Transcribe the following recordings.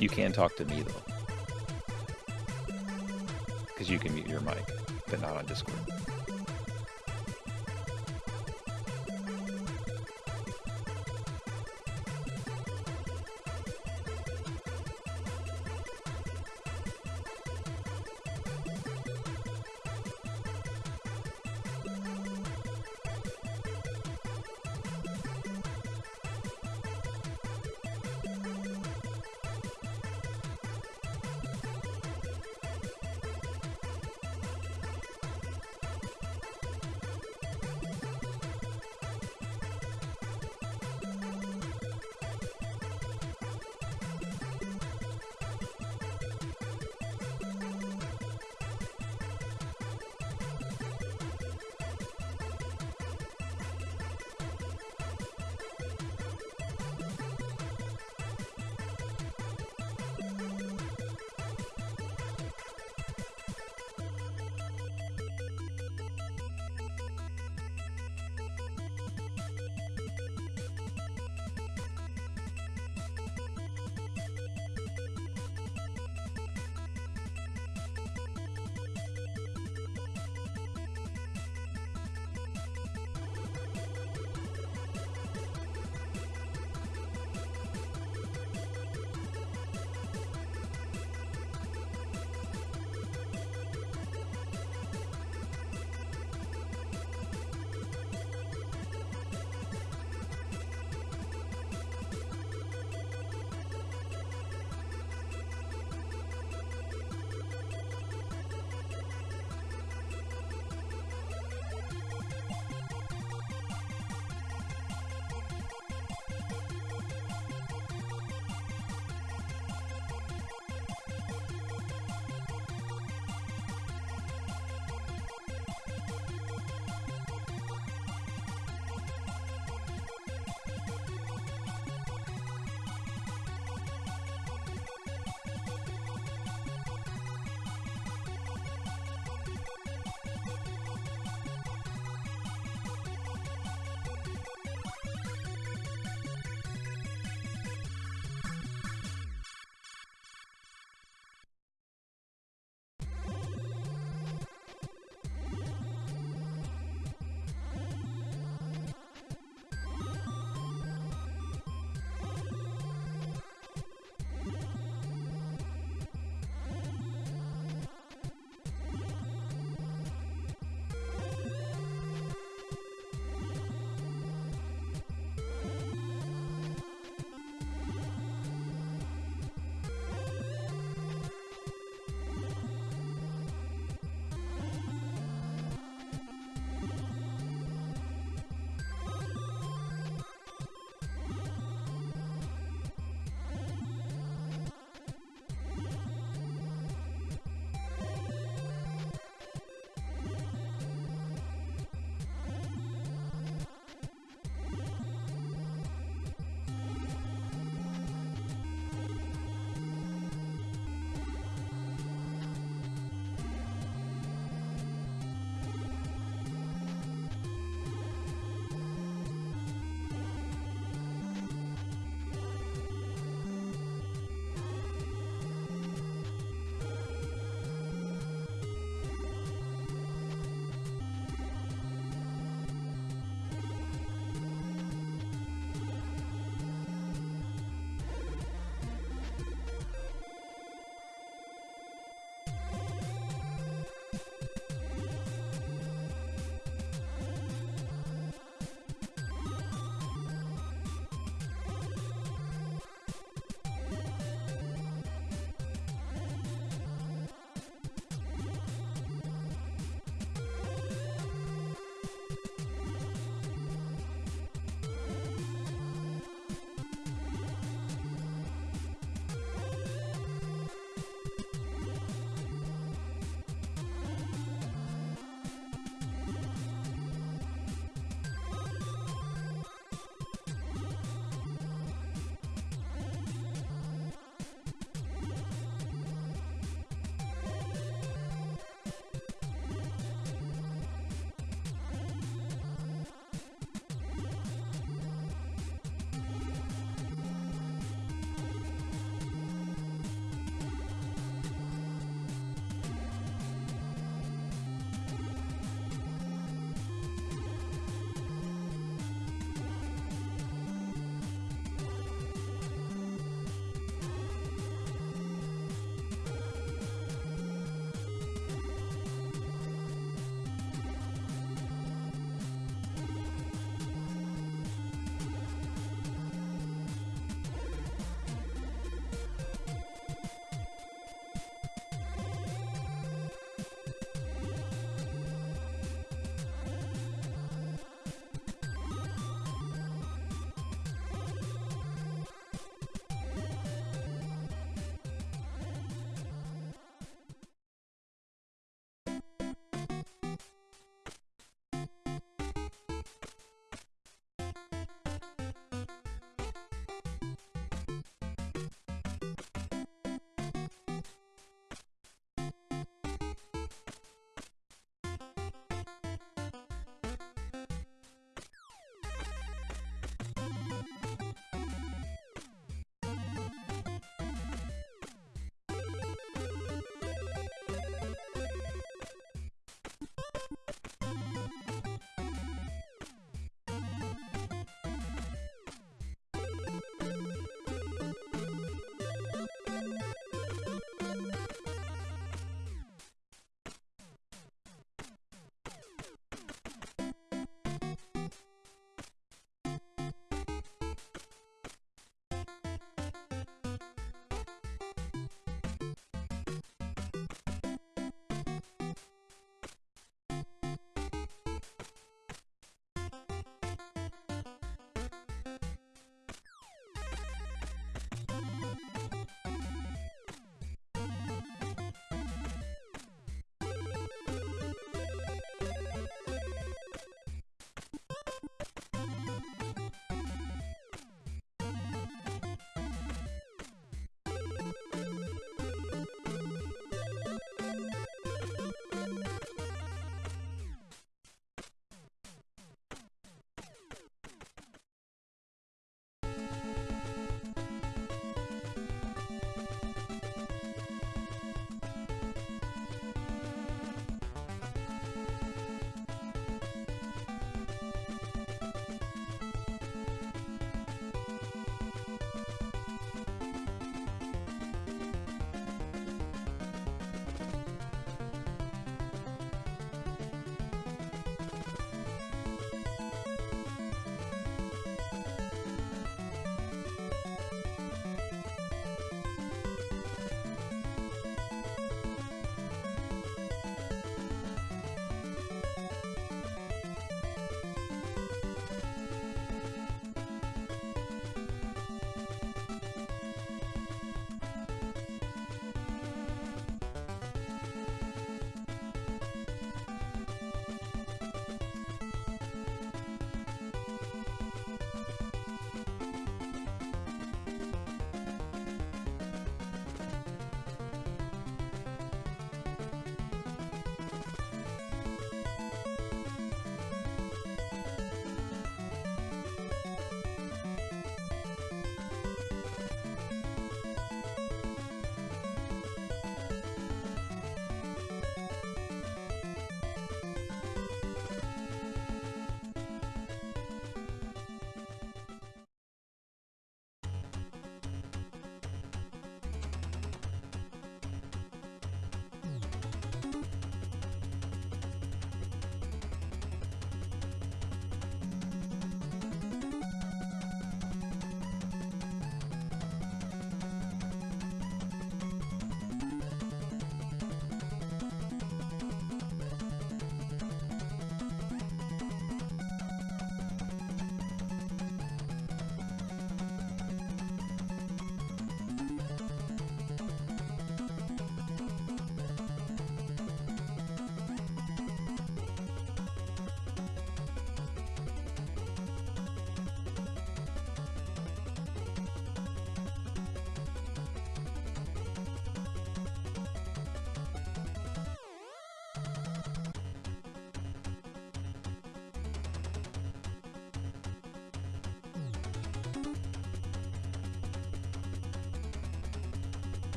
You can talk to me though, because you can mute your mic, but not on Discord.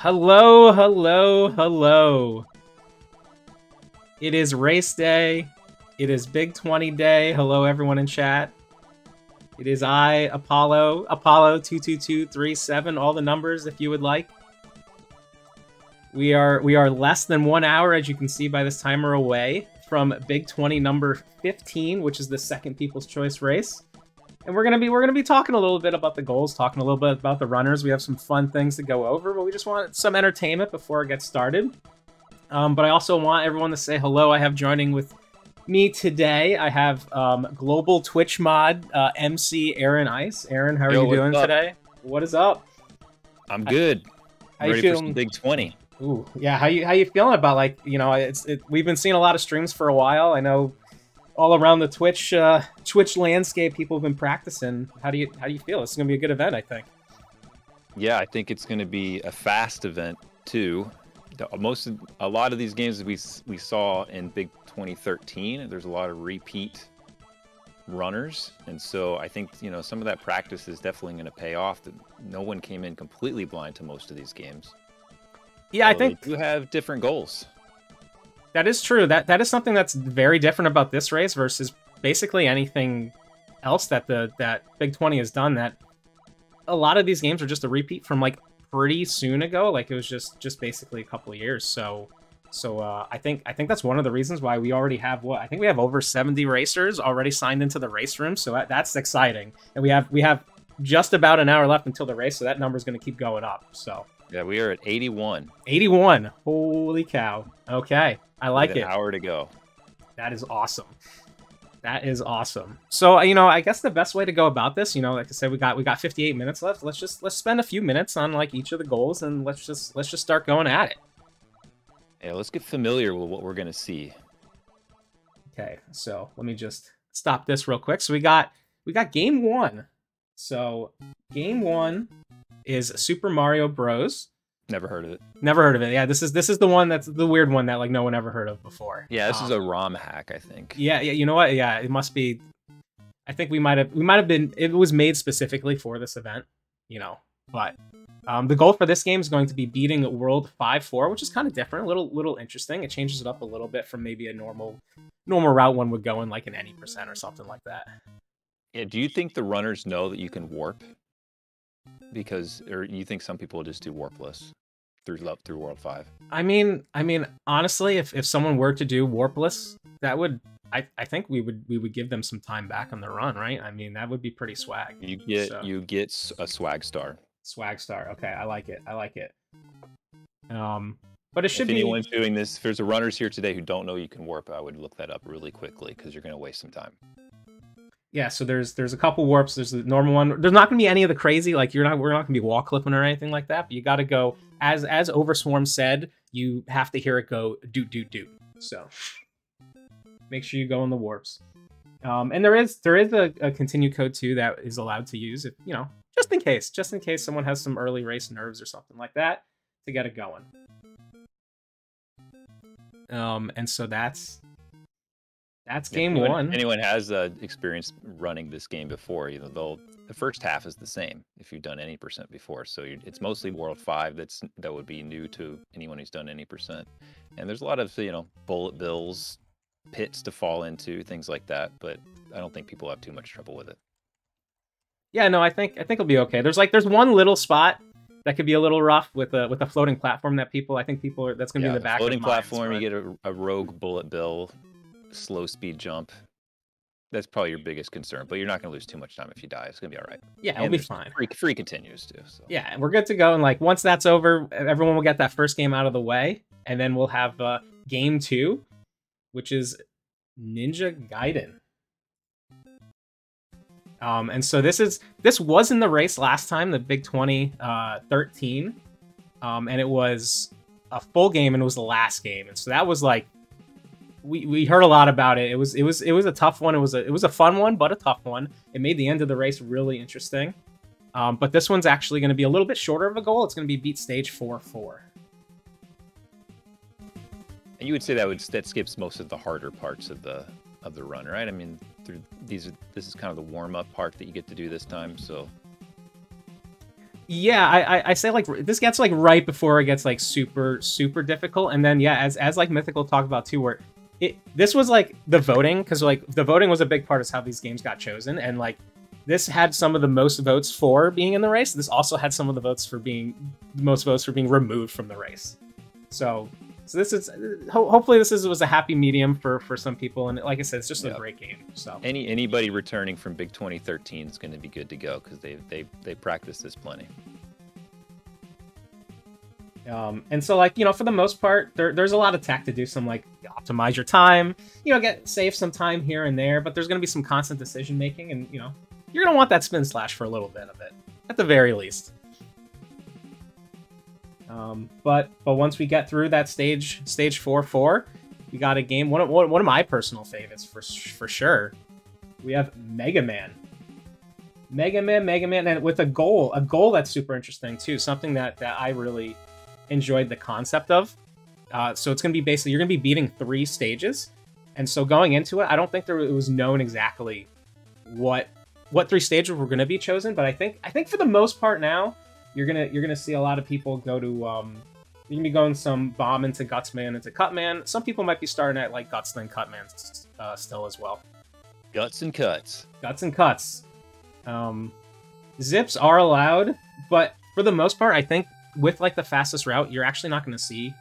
Hello, hello, hello. It is race day. It is Big 20 day. Hello, everyone in chat. It is I, Apollo 22237, all the numbers if you would like. We are less than 1 hour, as you can see by this timer, away from Big 20 number 15, which is the second People's Choice race. And we're gonna be talking a little bit about the goals, talking a little bit about the runners. We have some fun things to go over, but we just want some entertainment before it gets started. But I also want everyone to say hello. I have joining with me today, I have global Twitch mod MC Aaron Ice. Aaron, how are you doing today? What is up? I'm good. How Ready you for feeling? some Big 20. Ooh, yeah. How you feeling about, like, you know, we've been seeing a lot of streams for a while. I know all around the Twitch landscape, people have been practicing. How do you feel? It's gonna be a good event, I think. Yeah, I think it's going to be a fast event too. A lot of these games we saw in Big 2013, there's a lot of repeat runners, and so I think, you know, some of that practice is definitely going to pay off. That no one came in completely blind to most of these games. Yeah, I think you have different goals. That is true. That is something that's very different about this race versus basically anything else that that Big 20 has done. That a lot of these games are just a repeat from, like, pretty soon ago. Like, it was just basically a couple of years. So I think that's one of the reasons why we already have I think we have over 70 racers already signed into the race room. So that's exciting. And we have just about an hour left until the race, so that number is going to keep going up. So yeah, we are at 81. 81. Holy cow. Okay, I like it. An hour to go. That is awesome. That is awesome. So, you know, I guess the best way to go about this, you know, like I said, we got 58 minutes left. Let's spend a few minutes on, like, each of the goals, and let's just start going at it. Yeah, let's get familiar with what we're gonna see. Okay, so let me just stop this real quick. So we got game 1. So game 1 is Super Mario Bros. Never heard of it. Never heard of it. Yeah, this is the one that's the weird one that, like, no one ever heard of before. Yeah, this is a ROM hack, I think. Yeah, you know what? Yeah, it must be. I think we might have been. It was made specifically for this event, you know. But the goal for this game is going to be beating World 5-4, which is kind of different, a little interesting. It changes it up a little bit from maybe a normal route one would go in, like an any % or something like that. Yeah, do you think the runners know that you can warp? Or you think some people just do warpless through World 5? I mean, honestly, if someone were to do warpless, that would, I think we would give them some time back on the run, right? I mean, that would be pretty swag. You get a swag star. Swag star. Okay, I like it. But it should be. If anyone's doing this, if there's runners here today who don't know you can warp, I would look that up really quickly, because you're going to waste some time. Yeah, so there's a couple warps. There's the normal one. There's not going to be any of the crazy, like, we're not going to be wall clipping or anything like that. But you got to go, as Overswarm said, you have to hear it go doot doot doot. So make sure you go in the warps. And there is a continue code too that is allowed to use, if, you know, just in case someone has some early race nerves or something like that, to get it going. And so that's game 1. Anyone has experience running this game before, you know, the first half is the same if you've done any % before. So it's mostly World 5 that would be new to anyone who's done any %. And there's a lot of, you know, bullet bills, pits to fall into, things like that. But I don't think people have too much trouble with it. Yeah, no, I think it'll be okay. There's one little spot that could be a little rough with a floating platform that that's gonna be in the back. Floating platform, you get a rogue bullet bill, slow speed jump. That's probably your biggest concern, but you're not going to lose too much time if you die. It's going to be all right. Yeah, it'll be fine. Free continues too. So. Yeah, we're good to go. And, like, once that's over, everyone will get that first game out of the way, and then we'll have game 2, which is Ninja Gaiden. And so this was in the race last time, the Big 20 13, and it was a full game, and it was the last game, and so that was like. We heard a lot about it. It was a tough one. It was a fun one, but a tough one. It made the end of the race really interesting. But this one's actually going to be a little bit shorter of a goal. It's going to be beat stage 4-4. And you would say that skips most of the harder parts of the run, right? I mean, this is kind of the warm up part that you get to do this time. So Yeah, I say like this gets like right before it gets like super difficult, and then yeah, as like Mythical talked about too, where this was like the voting, because like the voting was a big part of how these games got chosen, and like this had some of the most votes for being in the race. This also had some of the votes for being most votes for being removed from the race. So this is hopefully this was a happy medium for some people, and like I said, it's just a great game. So anybody returning from Big 2013 is going to be good to go because they practiced this plenty. And so like, you know, for the most part, there's a lot of tech to do some like optimize your time, you know, save some time here and there, but there's going to be some constant decision making, and you know, you're going to want that spin slash for a little bit of it, at the very least. But once we get through that stage 4, we got a game, one of my personal favorites for sure. We have Mega Man, and with a goal that's super interesting too, something that I really enjoyed the concept of. So it's going to be basically, you're going to be beating 3 stages, and so going into it, I don't think it was known exactly what 3 stages were going to be chosen, but I think for the most part now, you're gonna see a lot of people go to you're gonna be going some bomb into Gutsman into Cutman. Some people might be starting at like Guts then Cutman still as well. Guts and cuts. Guts and cuts. Zips are allowed, but for the most part, I think with like the fastest route, you're actually not going to see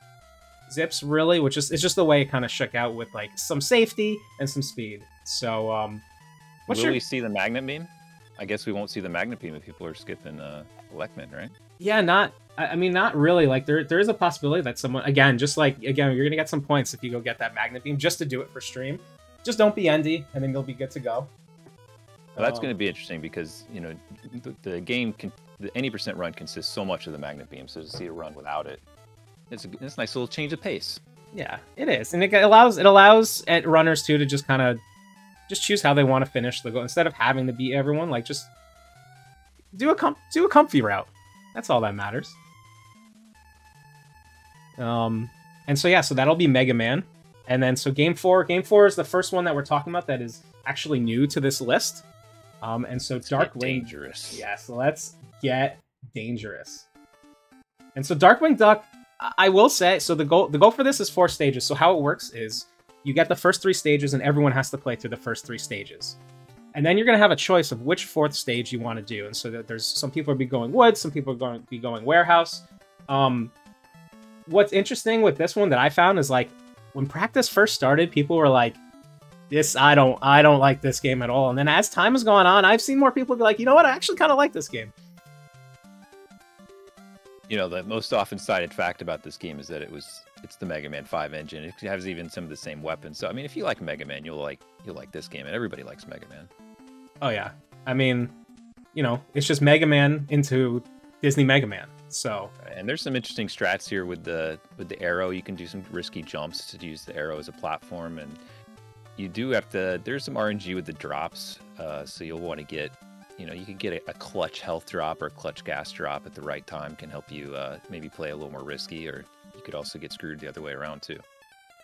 zips really, which is it's just the way it kind of shook out with like some safety and some speed. So will we see the magnet beam? I guess we won't see the magnet beam if people are skipping Lekman, right? Yeah, I mean, not really. Like there is a possibility that someone, again, you're gonna get some points if you go get that magnet beam just to do it for stream. Just don't be Endy, and then you'll be good to go. Well, that's going to be interesting because, you know, the game any percent run consists so much of the magnet beam, so to see a run without it, it's a nice little change of pace. Yeah, it is, and it allows at runners too to just kind of choose how they want to finish the goal instead of having to beat everyone. Like just do a comfy route. That's all that matters. And so yeah, so that'll be Mega Man, and then so Game 4 is the first one that we're talking about that is actually new to this list. And so Darkwing, dangerous. Yeah, so let's get dangerous. And so Darkwing Duck, I will say, so the goal for this is 4 stages. So how it works is you get the first 3 stages, and everyone has to play through the first 3 stages. And then you're going to have a choice of which 4th stage you want to do. And so that there's some people will be going woods, some people are going to be going warehouse. What's interesting with this one that I found is like when practice first started, people were like, I don't like this game at all. And then as time has gone on, I've seen more people be like, you know what, I actually kind of like this game. You know, the most often cited fact about this game is that it's the Mega Man 5 engine. It has even some of the same weapons. So I mean, if you like Mega Man, you'll like this game, and everybody likes Mega Man. Oh yeah, I mean, you know, it's just Mega Man into Disney Mega Man. So and there's some interesting strats here with the arrow. You can do some risky jumps to use the arrow as a platform, and you do have to. There's some RNG with the drops, so you'll want to get. You know, you could get a clutch health drop or a clutch gas drop at the right time can help you maybe play a little more risky, or you could also get screwed the other way around too.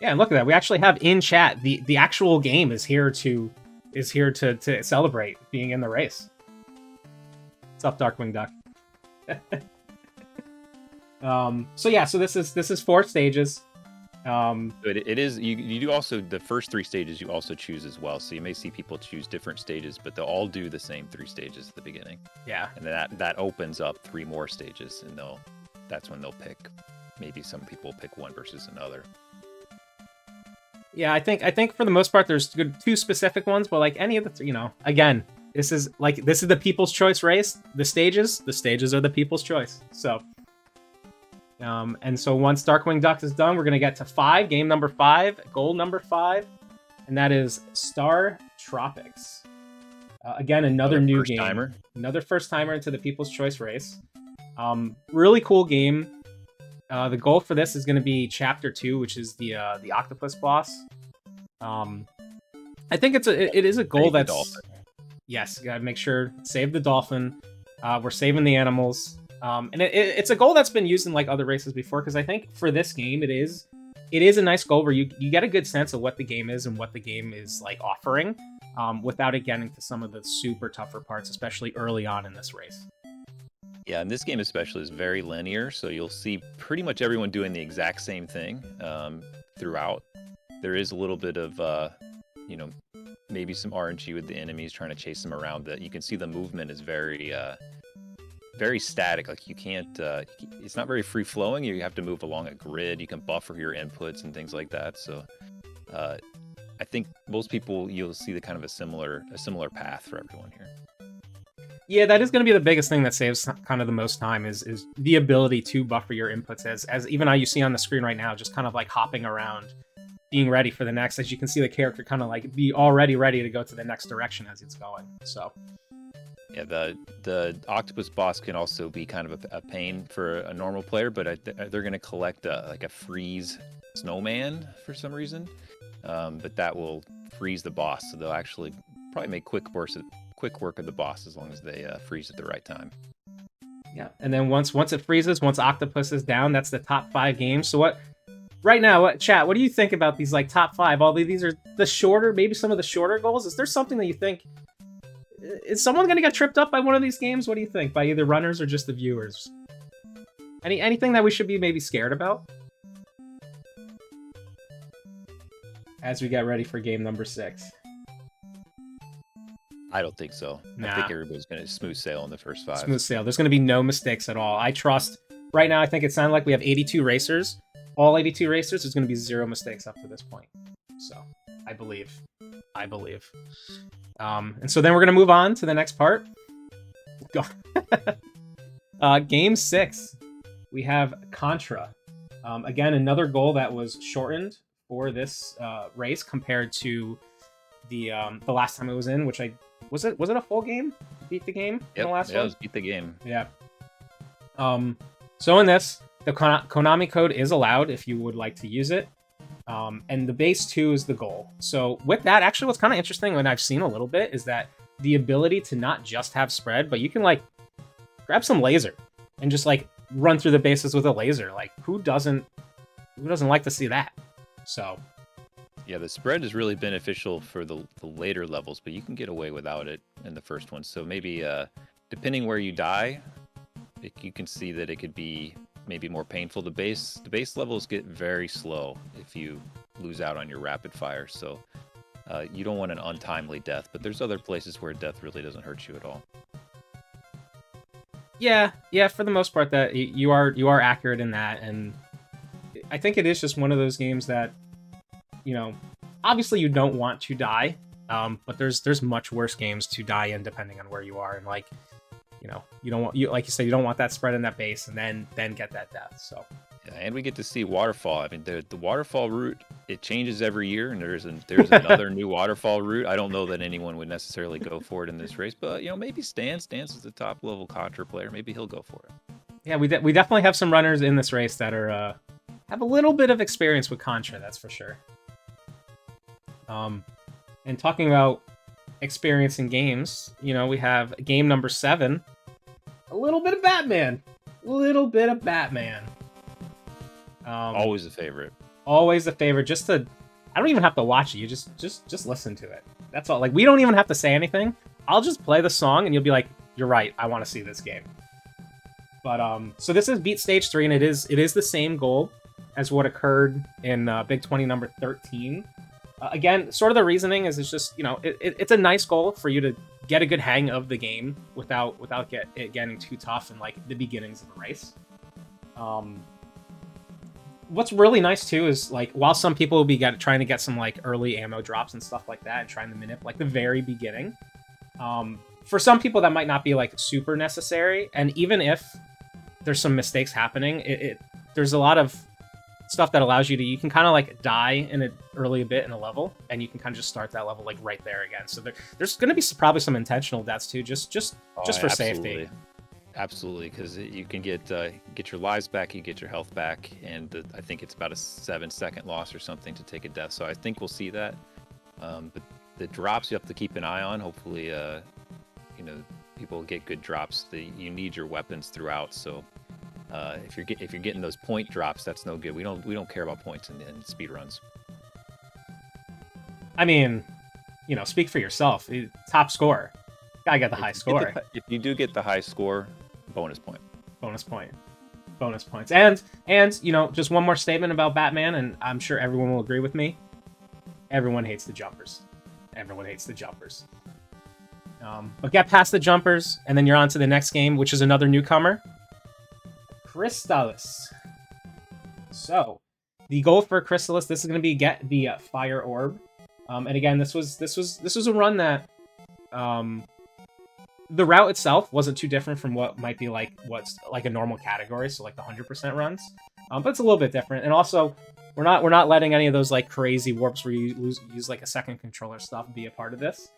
Yeah, and look at that. We actually have in chat the actual game is here to celebrate being in the race. What's up, Darkwing Duck? So yeah, so this is 4 stages. But it is you do also the first 3 stages you also choose as well, so you may see people choose different stages, but they'll all do the same 3 stages at the beginning. Yeah, and that opens up 3 more stages, and that's when they'll pick. Maybe some people pick one versus another. Yeah, I think for the most part there's 2 specific ones, but like any of the, you know, again, this is the people's choice race. The stages are the people's choice. So. And so once Darkwing Duck is done, we're going to get to 5, game number 5, goal number 5, and that is Star Tropics. Again, another new game. Timer. Another first-timer into the People's Choice race. Really cool game. The goal for this is going to be Chapter 2, which is the octopus boss. I think it is a goal that's... Yes, you got to make sure, save the dolphin. We're saving the animals. And it's a goal that's been used in like other races before, because I think for this game it is a nice goal where you get a good sense of what the game is and what the game is like offering, without it getting to some of the super tougher parts, especially early on in this race. Yeah, and this game especially is very linear, so you'll see pretty much everyone doing the exact same thing throughout. There is a little bit of, you know, maybe some RNG with the enemies trying to chase them around. That you can see the movement is very, very static. Like you can't, it's not very free flowing. You have to move along a grid. You can buffer your inputs and things like that. So, I think most people you'll see the kind of a similar path for everyone here. Yeah, that is going to be the biggest thing that saves kind of the most time is the ability to buffer your inputs as even how you see on the screen right now, just kind of like hopping around, being ready for the next. As you can see the character kind of like be already ready to go to the next direction as it's going. So yeah, the octopus boss can also be kind of a pain for a normal player, but they're going to collect like a freeze snowman for some reason, but that will freeze the boss, so they'll actually probably make quick work of the boss as long as they freeze at the right time. Yeah, and then once it freezes, once Octopus is down, that's the top 5 games. So what right now, chat, what do you think about these like top 5? All these are the shorter, maybe some of the shorter goals. Is there something that you think is someone going to get tripped up by one of these games? What do you think, by either runners or just the viewers? Anything that we should be maybe scared about as we get ready for game number 6? I don't think so. Nah. I think everybody's going to smooth sail in the first 5. Smooth sail. There's going to be no mistakes at all. I trust. Right now, I think it sounded like we have 82 racers. All 82 racers, there's going to be 0 mistakes up to this point. So, I believe. And so then we're going to move on to the next part. Go. Game 6. We have Contra. Again, another goal that was shortened for this race compared to the last time it was in, which was it a full game? Beat the game in the last one? Yeah, it was beat the game. Yeah. So in this, the Konami code is allowed if you would like to use it. And the base 2 is the goal. So with that, actually what's kind of interesting, and I've seen a little bit, is that the ability to not just have spread, but you can like grab some laser and just like run through the bases with a laser. Like who doesn't like to see that? So yeah, the spread is really beneficial for the later levels, but you can get away without it in the first one. So maybe depending where you die, you can see that it could be maybe more painful. The base levels get very slow if you lose out on your rapid fire. So you don't want an untimely death, but there's other places where death really doesn't hurt you at all. Yeah, for the most part, that you are accurate in that, and I think it is just one of those games that, you know, obviously you don't want to die, but there's much worse games to die in depending on where you are, and like, you know, you don't want, like you said, you don't want that spread in that base and then get that death. So yeah, and we get to see waterfall. I mean, the waterfall route, it changes every year, and there's another new waterfall route. I don't know that anyone would necessarily go for it in this race, but you know, maybe Stance is the top level Contra player. Maybe he'll go for it. Yeah, we definitely have some runners in this race that are have a little bit of experience with Contra, that's for sure. And talking about experience in games, you know, we have game number 7. A little bit of Batman. Always a favorite. Always a favorite. I don't even have to watch it. You just listen to it. That's all. Like, we don't even have to say anything. I'll just play the song and you'll be like, you're right, I want to see this game. But so this is Beat Stage 3, and it is the same goal as what occurred in Big 20 number 13. Again, sort of the reasoning is it's just, you know, it's a nice goal for you to get a good hang of the game without it getting too tough in like the beginnings of the race. What's really nice too is like, while some people will be trying to get some like early ammo drops and stuff like that and trying to manip like the very beginning, for some people that might not be like super necessary. And even if there's some mistakes happening, there's a lot of stuff that allows you can kind of like die in it early a bit in a level, and you can kind of just start that level like right there again. So there's going to be probably some intentional deaths too, just for safety. Absolutely, because you can get your lives back, you get your health back, and I think it's about a 7-second loss or something to take a death. So I think we'll see that. But the drops you have to keep an eye on. Hopefully, you know, people get good drops. You need your weapons throughout. So if you're getting those point drops, that's no good. We don't care about points in speed runs. I mean, you know, speak for yourself. Top scorer, gotta get the high score. If you do get the high score, bonus point. Bonus point. Bonus points. And you know, just one more statement about Batman, and I'm sure everyone will agree with me. Everyone hates the jumpers. Everyone hates the jumpers. But get past the jumpers, and then you're on to the next game, which is another newcomer, Crystalis. So, the goal for Crystalis, this is going to be get the Fire Orb. And again, this was a run that the route itself wasn't too different from what might be what's like a normal category, so like the 100% runs. But it's a little bit different, and also we're not letting any of those like crazy warps where you use like a second controller stuff be a part of this.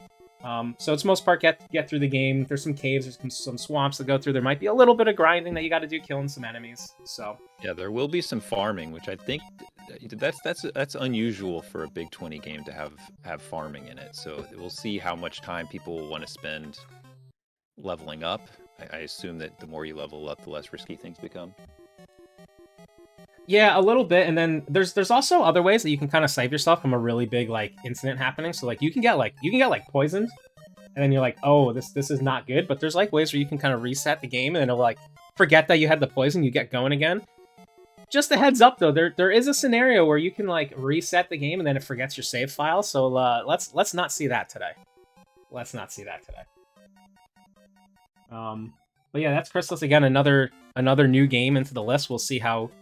So it's most part get through the game. There's some caves, there's some swamps to go through. There might be a little bit of grinding that you got to do, killing some enemies. So yeah, there will be some farming, which I think that's unusual for a Big 20 game to have farming in it. So we'll see how much time people will want to spend leveling up. I assume that the more you level up, the less risky things become. Yeah, a little bit, and then there's also other ways that you can kind of save yourself from a really big like incident happening. So like you can get poisoned, and then you're like, oh, this is not good. But there's like ways where you can kind of reset the game, and then it'll like forget that you had the poison, you get going again. Just a heads up though, there is a scenario where you can like reset the game and then it forgets your save file. So let's not see that today. Let's not see that today. But yeah, that's Crystalis again. Another new game into the list. We'll see how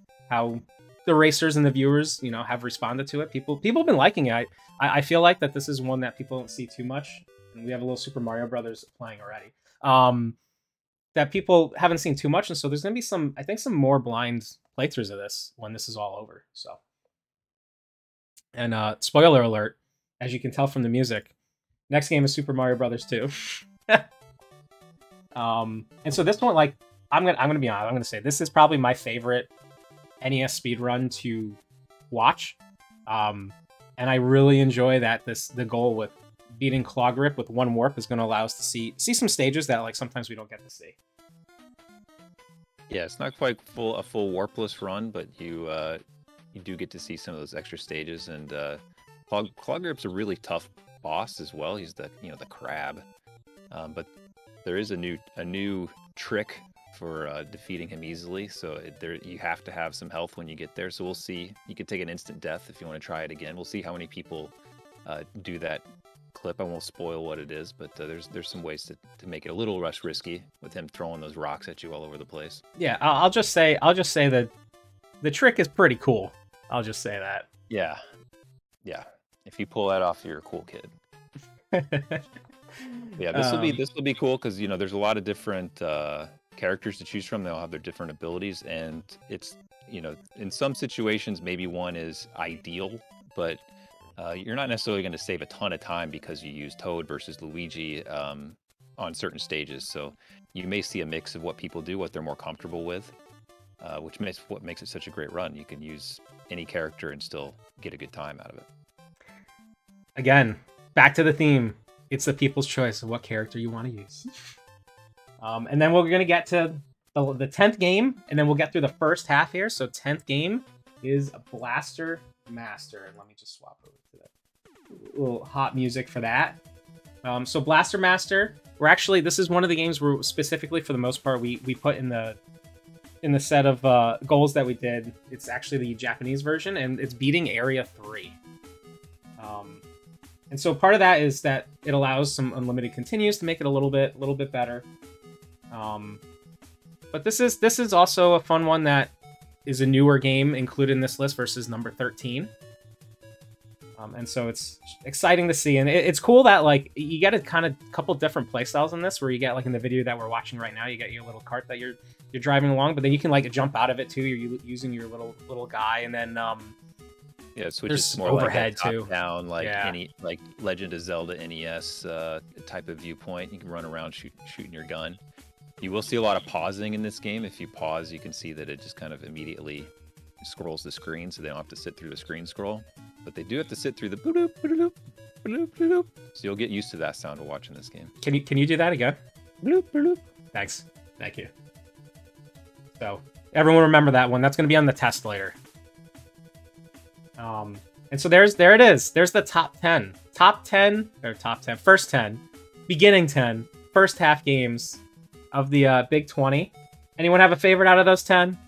the racers and the viewers, you know, have responded to it. People have been liking it. I feel like that this is one that people don't see too much, and we have a little Super Mario Brothers playing already. That people haven't seen too much, and so there's gonna be some more blind playthroughs of this when this is all over. So, and spoiler alert, as you can tell from the music, next game is Super Mario Brothers 2. And so this one, like, I'm gonna be honest. I'm gonna say this is probably my favorite NES speedrun to watch. And I really enjoy that the goal with beating Claw Grip with one warp is going to allow us to see some stages that like sometimes we don't get to see. Yeah, it's not quite a full warpless run, but you do get to see some of those extra stages. And Claw Grip's a really tough boss as well. He's the crab, but there is a new trick for defeating him easily. So you have to have some health when you get there. So we'll see. You could take an instant death if you want to try it again. We'll see how many people do that clip. I won't spoil what it is, but there's some ways to make it a little less risky with him throwing those rocks at you all over the place. Yeah, I'll just say that the trick is pretty cool. I'll just say that. Yeah. If you pull that off, you're a cool kid. Yeah, this will be cool because there's a lot of different characters to choose from. They'll have their different abilities, and it's in some situations maybe one is ideal, but you're not necessarily going to save a ton of time because you use Toad versus Luigi on certain stages. So you may see a mix of what people do, what they're more comfortable with, which makes it such a great run. You can use any character and still get a good time out of it. Again, back to the theme. It's the people's choice of what character you want to use. And then we're going to get to the 10th game, and then we'll get through the first half here. So 10th game is Blaster Master. And let me just swap over to that little hot music for that. So Blaster Master, this is one of the games where specifically for the most part we put in the set of goals that we did. It's actually the Japanese version, and it's beating Area 3. And so part of that is that it allows some unlimited continues to make it a little bit better. But this is also a fun one that is a newer game included in this list versus number 13. And so it's exciting to see, and it's cool that like you get a kind of couple different playstyles in this, where you get like in the video that we're watching right now, you get your little cart that you're driving along, but then you can like jump out of it too. You're using your little guy, and then yeah, it switches more overhead like too. Down, any like Legend of Zelda NES type of viewpoint. You can run around shooting your gun. You will see a lot of pausing in this game. If you pause, you can see that it just kind of immediately scrolls the screen, so they don't have to sit through the screen scroll. But they do have to sit through the boop boop boop boop. So you'll get used to that sound of watching this game. Can you do that again? Bloop bloop. Thanks. Thank you. So everyone remember that one. That's going to be on the test later. And so there it is. There's the top 10. First 10. Beginning 10. First half games of the Big 20. Anyone have a favorite out of those 10?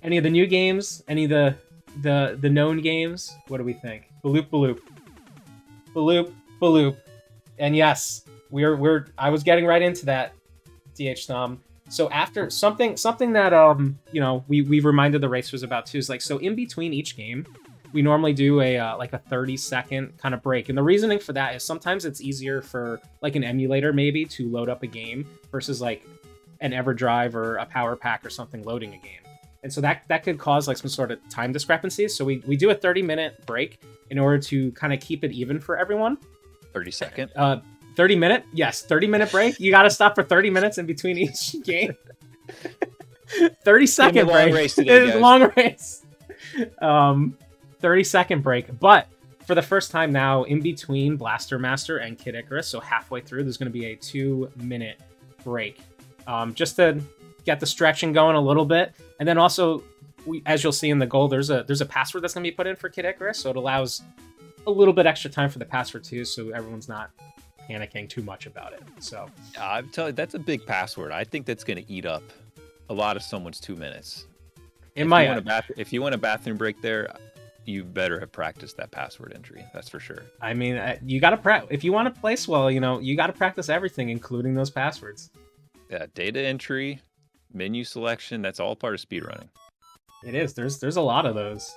Any of the new games? Any of the known games? What do we think? Baloop, Baloop. Baloop, Baloop. And yes, I was getting right into that, DH Thumb. So after something that you know, we've reminded the racers about too is like, so in between each game, we normally do a like a 30-second kind of break. And the reasoning for that is sometimes it's easier for like an emulator maybe to load up a game versus like an EverDrive or a Power Pack or something loading a game. And so that could cause like some sort of time discrepancies. So we do a 30-minute break in order to kind of keep it even for everyone. 30-second? 30-minute? Yes, 30-minute break. You got to stop for 30 minutes in between each game. 30-second break. Race today, it is a long race. 30-second break. But for the first time now, in between Blaster Master and Kid Icarus, so halfway through, there's going to be a 2-minute break. Just to get the stretching going a little bit. And then also, as you'll see in the goal, there's a password that's going to be put in for Kid Icarus, so it allows a little bit extra time for the password too, so everyone's not panicking too much about it. So I'm telling you, that's a big password. I think that's going to eat up a lot of someone's 2 minutes. If you want a bathroom break there, you better have practiced that password entry. That's for sure. I mean, you got to if you want to place well, you know, you got to practice everything, including those passwords. Yeah, data entry, menu selection, that's all part of speedrunning. It is. There's a lot of those.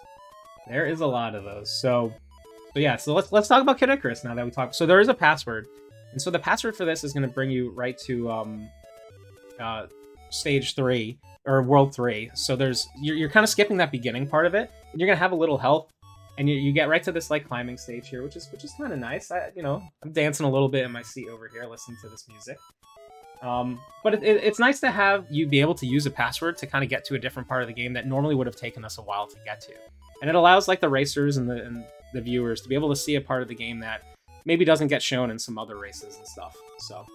There is a lot of those. So yeah, so let's talk about Kid Icarus now that we talked. So there is a password. And so the password for this is going to bring you right to stage 3 or world 3. So you're kind of skipping that beginning part of it, and you're going to have a little health, and you get right to this like climbing stage here, which is kind of nice. I'm dancing a little bit in my seat over here listening to this music. But it's nice to have you be able to use a password to kind of get to a different part of the game that normally would have taken us a while to get to. And it allows like the racers and the viewers to be able to see a part of the game that maybe doesn't get shown in some other races and stuff. So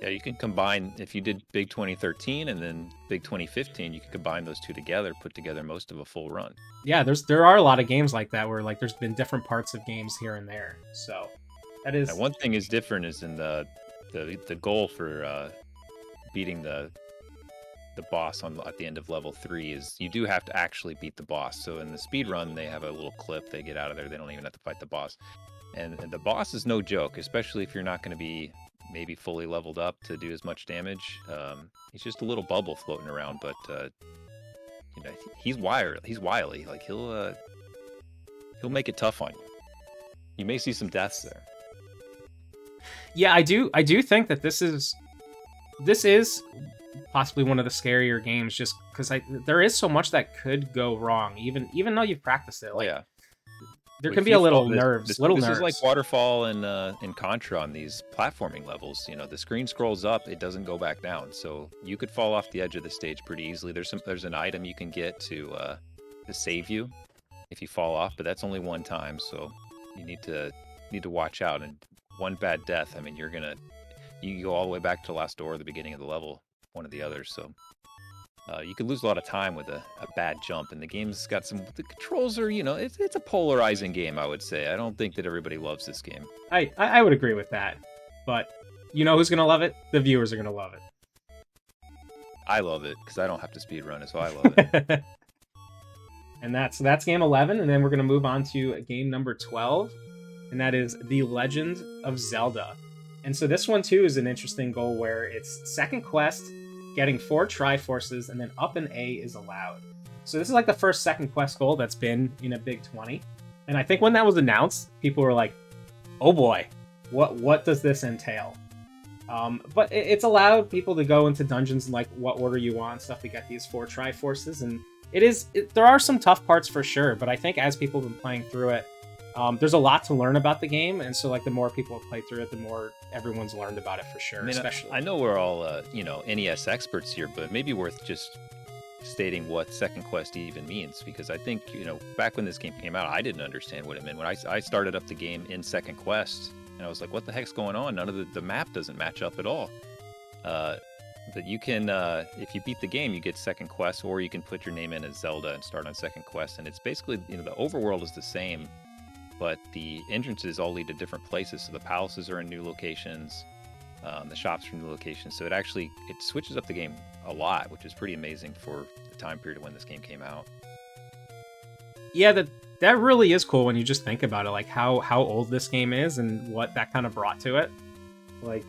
yeah, you can combine, if you did Big 2013 and then Big 2015, you can combine those two together, put together most of a full run. Yeah, there are a lot of games like that where like there's been different parts of games here and there. So that is... Now, one thing is different is in the goal for beating the boss at the end of level 3 is you do have to actually beat the boss. So in the speed run, they have a little clip, they get out of there, they don't even have to fight the boss. And the boss is no joke, especially if you're not going to be maybe fully leveled up to do as much damage. He's just a little bubble floating around, but you know, he's wily. Like he'll make it tough on you. You may see some deaths there. Yeah, I do think that this is possibly one of the scarier games, just because there is so much that could go wrong, even though you've practiced it. Like, yeah. There can be a little nerves. This nerves. is like Waterfall and Contra on these platforming levels. You know, the screen scrolls up, it doesn't go back down. So you could fall off the edge of the stage pretty easily. There's an item you can get to save you if you fall off, but that's only one time. So you need to watch out. And one bad death, I mean, you go all the way back to the last door at the beginning of the level, one of the others. So you could lose a lot of time with a bad jump, and the game's got the controls are, you know, it's a polarizing game, I would say. I don't think that everybody loves this game. I would agree with that, but you know who's gonna love it? The viewers are gonna love it. I love it because I don't have to speedrun it, so I love it. And that's game 11, and then we're gonna move on to game number 12, and that is The Legend of Zelda. And so this one too is an interesting goal where it's second quest, getting 4 Triforces, and then up an A is allowed. So this is like the first second quest goal that's been in a Big 20. And I think when that was announced, people were like, oh boy, what does this entail? But it's allowed people to go into dungeons in like what order you want, stuff to get these 4 Triforces. And there are some tough parts for sure, but I think as people have been playing through it, there's a lot to learn about the game, and so like the more people have played through it, the more everyone's learned about it for sure. I mean, especially, I know we're all NES experts here, but maybe worth just stating what second quest even means, because I think, you know, back when this game came out, I didn't understand what it meant. When I started up the game in second quest, and I was like, what the heck's going on? None of the map doesn't match up at all. But you can, if you beat the game, you get second quest, or you can put your name in as Zelda and start on second quest, and it's basically, you know, the overworld is the same, but the entrances all lead to different places. So the palaces are in new locations. the shops from the location. So it switches up the game a lot, which is pretty amazing for the time period when this game came out. Yeah, that really is cool when you just think about it, like how old this game is and what that kind of brought to it. Like,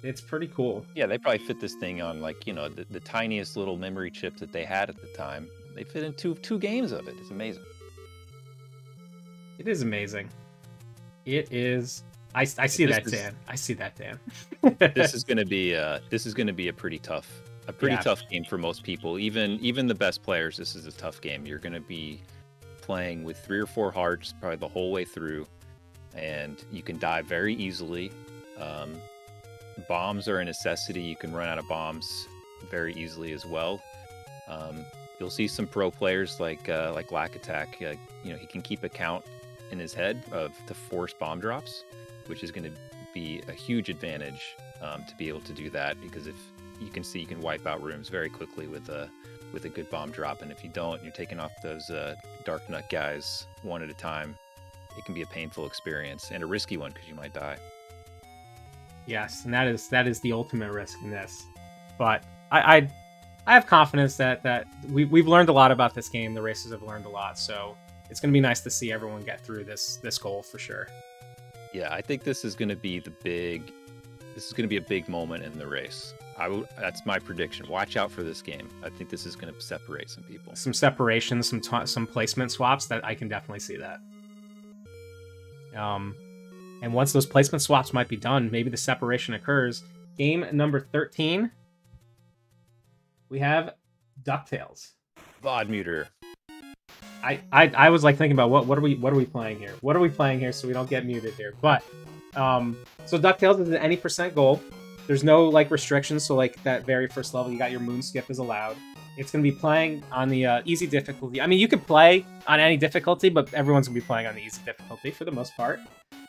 it's pretty cool. Yeah, they probably fit this thing on like, you know, the tiniest little memory chip that they had at the time. They fit in two games of it. It's amazing. It is amazing. It is. I see that, Dan. I see that, Dan. This is going to be a pretty tough game for most people. Even the best players, this is a tough game. You're going to be playing with 3 or 4 hearts probably the whole way through, and you can die very easily. Bombs are a necessity. You can run out of bombs very easily as well. You'll see some pro players like Lack Attack. You know, he can keep a count in his head to force bomb drops, which is going to be a huge advantage to be able to do that, because if you can see, you can wipe out rooms very quickly with a good bomb drop, and if you don't, you're taking off those Dark Nut guys one at a time. It can be a painful experience and a risky one because you might die. Yes, and that is the ultimate risk in this. But I have confidence that we've learned a lot about this game. The races have learned a lot, so it's going to be nice to see everyone get through this goal for sure. Yeah, I think this is going to be a big moment in the race. That's my prediction. Watch out for this game. I think this is going to separate some people. Some separation, some placement swaps. That I can definitely see that. And once those placement swaps might be done, maybe the separation occurs. Game number 13. We have DuckTales. Vodmuter. I was like thinking about what are we playing here? What are we playing here so we don't get muted here? But so DuckTales is an any % goal. There's no like restrictions, so like that very first level, you got your moon skip is allowed. It's going to be playing on the easy difficulty. I mean, you could play on any difficulty, but everyone's going to be playing on the easy difficulty for the most part.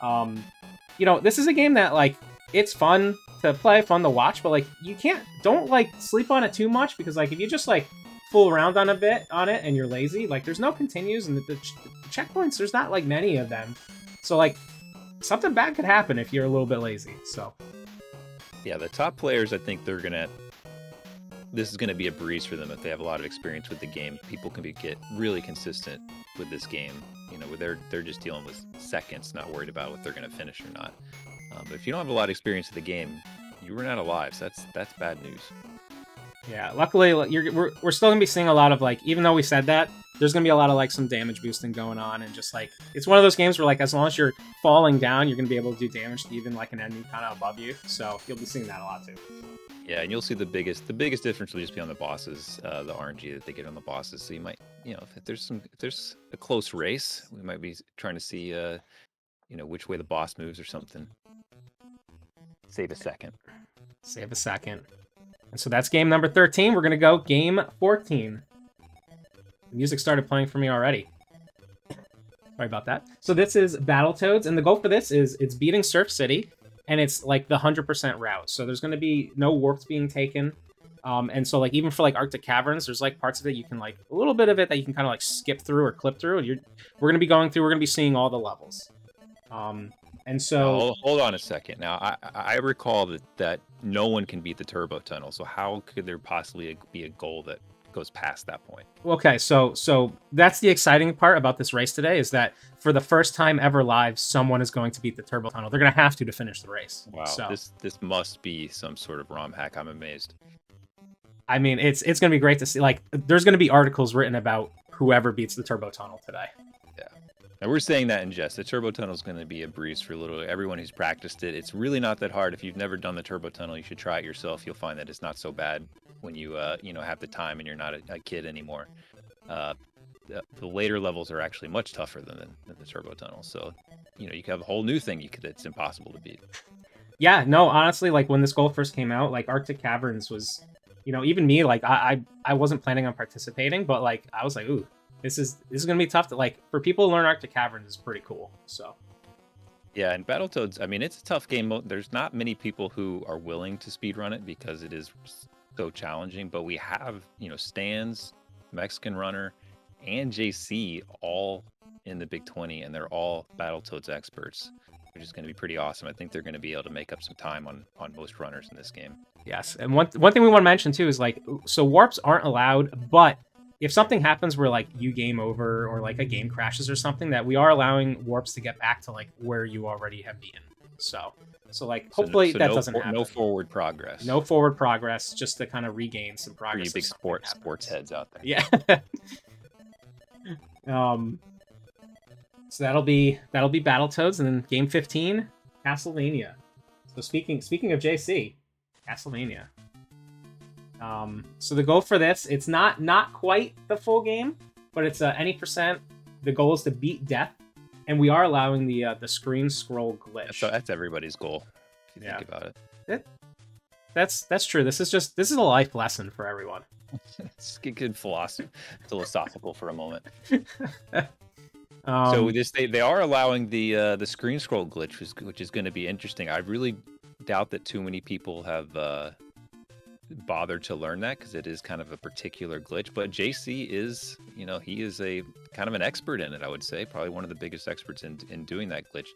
You know, this is a game that like it's fun to play, fun to watch, but like don't like sleep on it too much, because like if you just like fool around on it and you're lazy, like there's no continues, and the checkpoints, there's not like many of them, so like something bad could happen if you're a little bit lazy. So yeah, the top players, I think this is going to be a breeze for them if they have a lot of experience with the game. People can get really consistent with this game. You know, they're just dealing with seconds, not worried about if they're going to finish or not. But if you don't have a lot of experience with the game, you run out of lives. That's bad news. Yeah, luckily we're still gonna be seeing a lot of like, even though we said that, there's gonna be a lot of like some damage boosting going on, and just like it's one of those games where like as long as you're falling down, you're gonna be able to do damage to even like an enemy kind of above you. So you'll be seeing that a lot too. Yeah, and you'll see the biggest difference will just be on the bosses, the RNG that they get on the bosses. So you might, you know, if there's a close race, we might be trying to see, you know, which way the boss moves or something. Save a second. Save a second. And so that's game number 13. We're going to go game 14. The music started playing for me already. Sorry about that. So this is Battletoads, and the goal for this is it's beating Surf City, and it's like the 100% route. So there's going to be no warps being taken. And so like even for like Arctic Caverns, there's like parts of it you can like a little bit of it that you can kind of like skip through or clip through. And we're going to be seeing all the levels. And so now, hold on a second. Now I recall that no one can beat the turbo tunnel. So how could there possibly be a goal that goes past that point? Okay, so that's the exciting part about this race today, is that for the first time ever live, someone is going to beat the turbo tunnel. They're going to have to finish the race. Wow, so, this must be some sort of ROM hack. I'm amazed. I mean, it's going to be great to see. Like, there's going to be articles written about whoever beats the turbo tunnel today. And we're saying that in jest. The turbo tunnel is going to be a breeze for literally everyone who's practiced it. It's really not that hard. If you've never done the turbo tunnel, you should try it yourself. You'll find that it's not so bad when you have the time and you're not a kid anymore. The later levels are actually much tougher than the turbo tunnel. So, you can have a whole new thing it's impossible to beat. Yeah, no, honestly, like when this goal first came out, like Arctic Caverns was, even me, like I wasn't planning on participating, but like I was like, ooh. This is gonna be tough to like for people to learn Arctic Caverns is pretty cool. So yeah, and Battletoads, I mean, it's a tough game. There's not many people who are willing to speedrun it because it is so challenging. But we have Stans, Mexican Runner, and JC all in the Big 20, and they're all Battletoads experts. which is going to be pretty awesome. I think they're going to be able to make up some time on most runners in this game. Yes, and one thing we want to mention too is like, so warps aren't allowed, but if something happens where like you game over or like a game crashes or something, that we are allowing warps to get back to like where you already have beaten. So like hopefully that doesn't happen. No forward progress. No forward progress, just to kind of regain some progress. For you big sports heads out there. Yeah. So that'll be Battletoads, and then game 15, Castlevania. So speaking of JC, Castlevania. So the goal for this, it's not quite the full game, but it's any percent. The goal is to beat death, and we are allowing the screen scroll glitch. That's everybody's goal, if you think about it. That's true. This is a life lesson for everyone. It's good philosophical for a moment. So they are allowing the screen scroll glitch, which is going to be interesting. I really doubt that too many people have bothered to learn that, because it is kind of a particular glitch. But JC is, he is a kind of an expert in it. I would say probably one of the biggest experts in doing that glitch.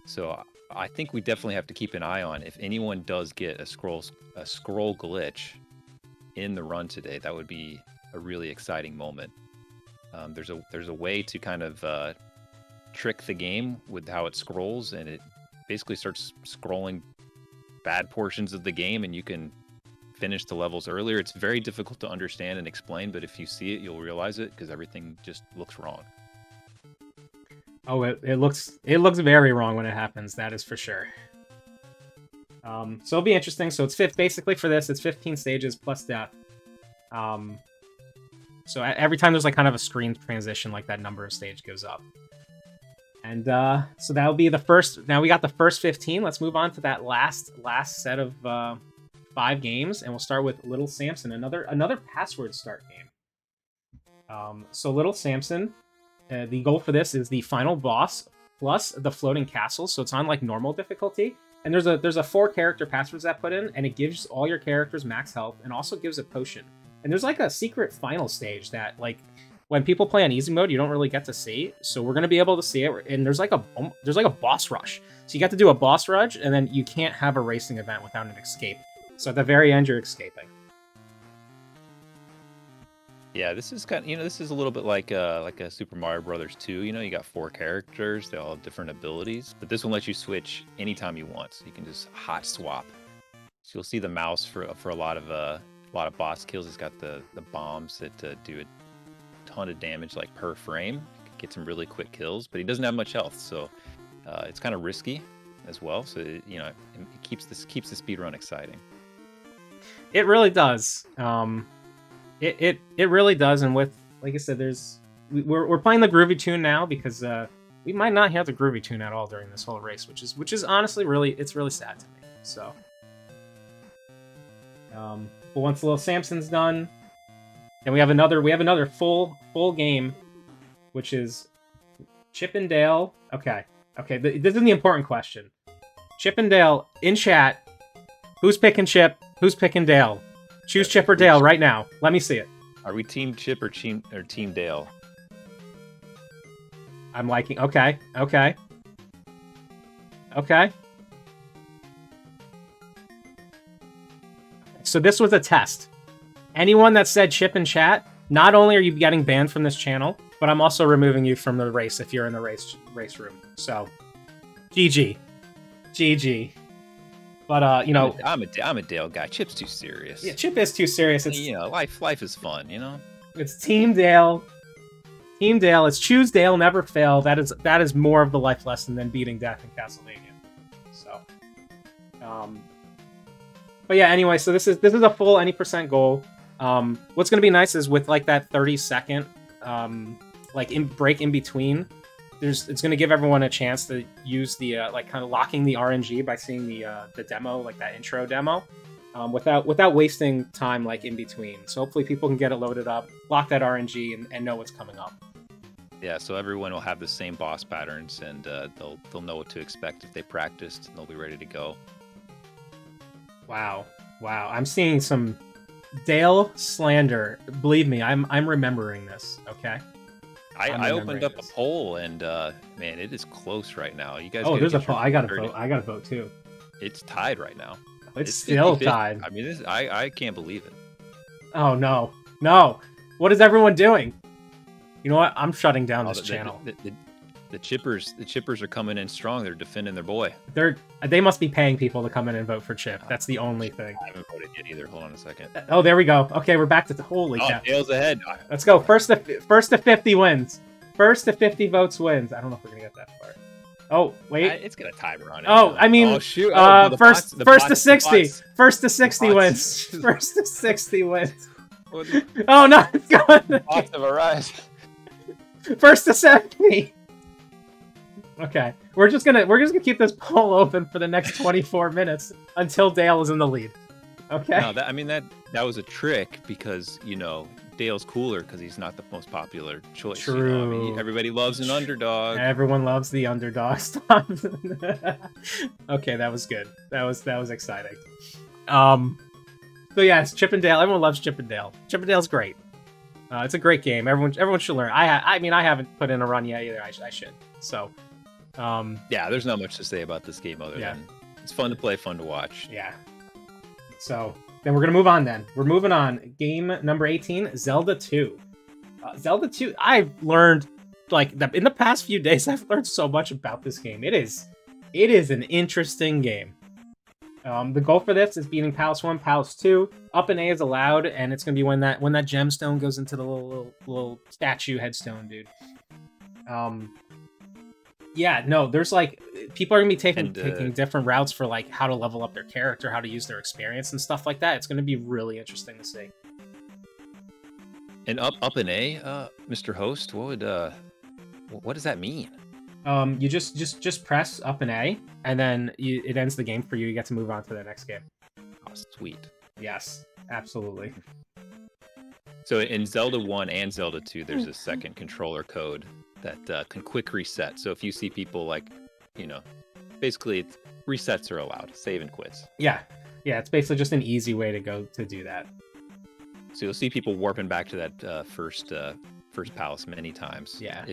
So I think we definitely have to keep an eye on if anyone does get a scroll glitch in the run today. That would be a really exciting moment. There's a way to kind of trick the game with how it scrolls, and it basically starts scrolling bad portions of the game, and you can finish the levels earlier. It's very difficult to understand and explain, but if you see it, you'll realize it, because everything just looks wrong. Oh, it looks very wrong when it happens. That is for sure. So it'll be interesting. So it's basically for this, it's 15 stages plus death. So every time there's like kind of a screen transition, like that number of stage goes up. And so that'll be the first. Now we got the first 15. Let's move on to that last set of 5 games, and we'll start with Little Samson, another password start game. So Little Samson, the goal for this is the final boss plus the floating castle. So it's on like normal difficulty, and there's a 4 character passwords that put in, and it gives all your characters max health, and also gives a potion. And there's like a secret final stage that, like, when people play on easy mode, you don't really get to see. So we're gonna be able to see it, and there's like a boss rush. So you got to do a boss rush, and then you can't have a racing event without an escape. So at the very end, you're escaping. Yeah, this is this is a little bit like a Super Mario Brothers 2. You got 4 characters; they all have different abilities, but this one lets you switch anytime you want. So you can just hot swap. So you'll see the mouse for a lot of boss kills. It's got the bombs that do a ton of damage, like per frame. Get some really quick kills, but he doesn't have much health, so it's kind of risky as well. So it keeps the speed run exciting. It really does. It really does. And with, like I said, we're playing the Groovy Tune now, because we might not have the Groovy Tune at all during this whole race, which is honestly really sad to me. So. But once Little Samson's done, then we have another full game, which is Chip and Dale. Okay, this is the important question. Chip and Dale in chat. Who's picking Chip? Who's picking Dale? Choose Chip or Dale right now. Let me see it. Are we Team Chip or Team Dale? I'm liking. Okay. So this was a test. Anyone that said Chip in chat, not only are you getting banned from this channel, but I'm also removing you from the race if you're in the race room. So, GG. But I'm a Dale guy. Chip's too serious. Yeah, Chip is too serious. It's life is fun. It's Team Dale. Team Dale. It's choose Dale, never fail. That is more of the life lesson than beating death in Castlevania. So, but yeah, anyway, so this is a full any percent goal. What's gonna be nice is with like that 30-second break in between, it's gonna give everyone a chance to use the kind of locking the RNG by seeing the demo, like that intro demo, without wasting time like in between. So hopefully people can get it loaded up, lock that RNG, and know what's coming up. Yeah, so everyone will have the same boss patterns, and they'll know what to expect if they practiced, and they'll be ready to go. Wow. I'm seeing some Dale slander. Believe me, I'm remembering this. Okay. I opened up a poll and man, it is close right now. You guys. Oh, there's a poll. I got to vote. I got to vote too. It's tied right now. It's still 50-50. Tied. I mean, I can't believe it. Oh no, no! What is everyone doing? You know what? I'm shutting down this channel. The chippers are coming in strong. They're defending their boy. They must be paying people to come in and vote for Chip. That's the only thing. I haven't voted yet either. Hold on a second. Oh, there we go. Okay, we're back to the holy cow. Dale's ahead. Let's go. First to 50 wins. First to 50 votes wins. I don't know if we're gonna get that far. Oh wait, it's gonna timer on it. Oh, I mean, shoot. First to 60. First to 60 wins. First to 60 wins. Oh no, it's going. The bots have arrived. First to 70. Okay, we're just gonna keep this poll open for the next 24 minutes until Dale is in the lead. Okay. No, that was a trick because Dale's cooler because he's not the most popular choice. True. Everybody loves an underdog. Everyone loves the underdog. Stop. Okay, that was good. That was exciting. So yeah, it's Chip and Dale. Everyone loves Chip and Dale. Chip and Dale's great. It's a great game. Everyone should learn. I mean, I haven't put in a run yet either. I should. So. Yeah, there's not much to say about this game other than it's fun to play, fun to watch. Yeah. So then we're gonna move on. We're moving on. Game number 18, Zelda 2. Zelda 2. I've learned in the past few days. I've learned so much about this game. It is an interesting game. The goal for this is beating Palace 1, Palace 2. Up and A is allowed, and it's gonna be when that gemstone goes into the little statue headstone, dude. Yeah, no, there's people are gonna be taking different routes for how to level up their character, how to use their experience and stuff like that. It's gonna be really interesting to see. And up and A, Mr. Host, what does that mean? You just press up and A, and then it ends the game for you. You get to move on to the next game. Oh, sweet. Yes, absolutely. So in Zelda 1 and Zelda 2, there's a second controller code that can quick reset. So if you see people basically resets are allowed, save and quits. Yeah, it's basically just an easy way to do that. So you'll see people warping back to that first palace many times. Yeah.